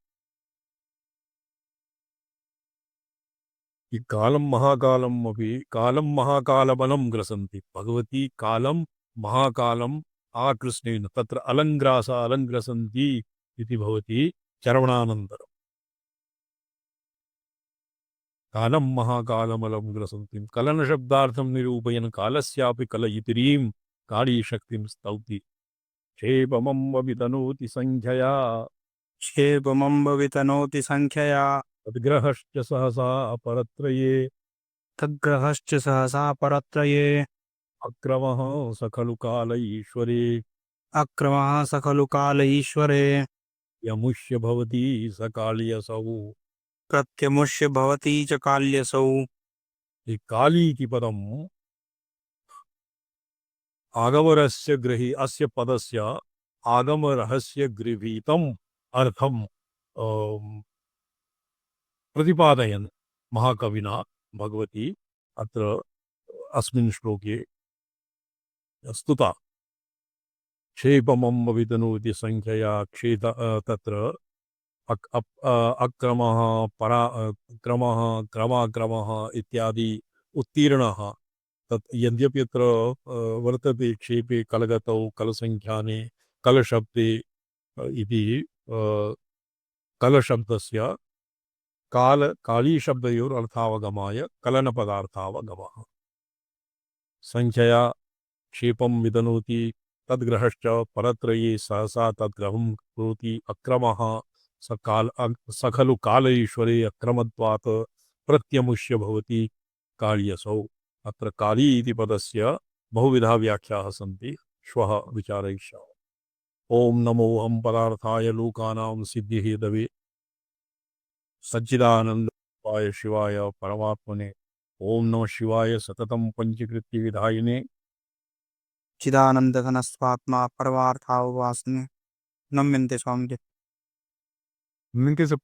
ఈ కాలం మహాకాలం అపి కాలం మహాకాలబలం గ్రసంతి భగవతి కాలం మహాకాలం ఆకృష్ణేన తత్ర అలంగ్రాస అలంగ్రసంతి ఇది భవతి చరవణానంతరం కాలం మహాకాలమలం గ్రసంతి కలన శబ్దార్థం నిరూపయన్ కాలస్యాపి కలయితిరీం కాళీ శక్తిం స్తౌతి క్షేపమం వితనోతి సంఖ్యయా क्षेपमम्बवितनोति संख्यया తద్గ్రహశ్చ సహసా అపరత్రయే तद्ग्रहश्च सहसा परत्रये అక్రమః సఖలు కాల ఈశ్వరే अक्रमः स खलु काल ईश्वरे यमुष्य भवति स कालियसौ प्रत्यमुष्य भवति च काल्यसौ ఈ కాళీకి పదం ఆగమరహస్య గ్రహీ అస్య పదస్య ఆగమరహస్య గృహీతం అర్థం प्रतिपादयन् महाकविना भगवती अत्र अस्मिन् श्लोके स्तुता क्षेपमं वितनोति संख्यया क्षेत तत्र अक्रमः परा क्रमः क्रमाक्रमः इत्यादि उत्तीर्णः तत् यद्यपि अत्र वर्तते क्षेपे कलगतौ कलसंख्याने कलशब्दे इति कलशब्दस्य काल काली शब्दयोर अर्थावगमाय कलन पदार्थावगमः संख्यया क्षेपं विदनोति तद्ग्रहश्च परत्रये सहसा तद्ग्रहं करोति अक्रमः स खलु काल ईश्वरे अक्रमत्वात् प्रत्यमुष्य भवति काल्यसौ अत्र काली इति पदस्य बहुविधा व्याख्याः सन्ति श्वः विचारयिष्यामः ओम नमो हम पदार्थाय लोकानां सिद्धिहेतवे सच्चिदानंदाय शिवाय परमात्मने ओम नमः शिवाय सततं पंचकृत्य विधायिने चिदानन्दघनस्वात्मा परमार्थाववासिने नम्यन्ते स्वामी इनके से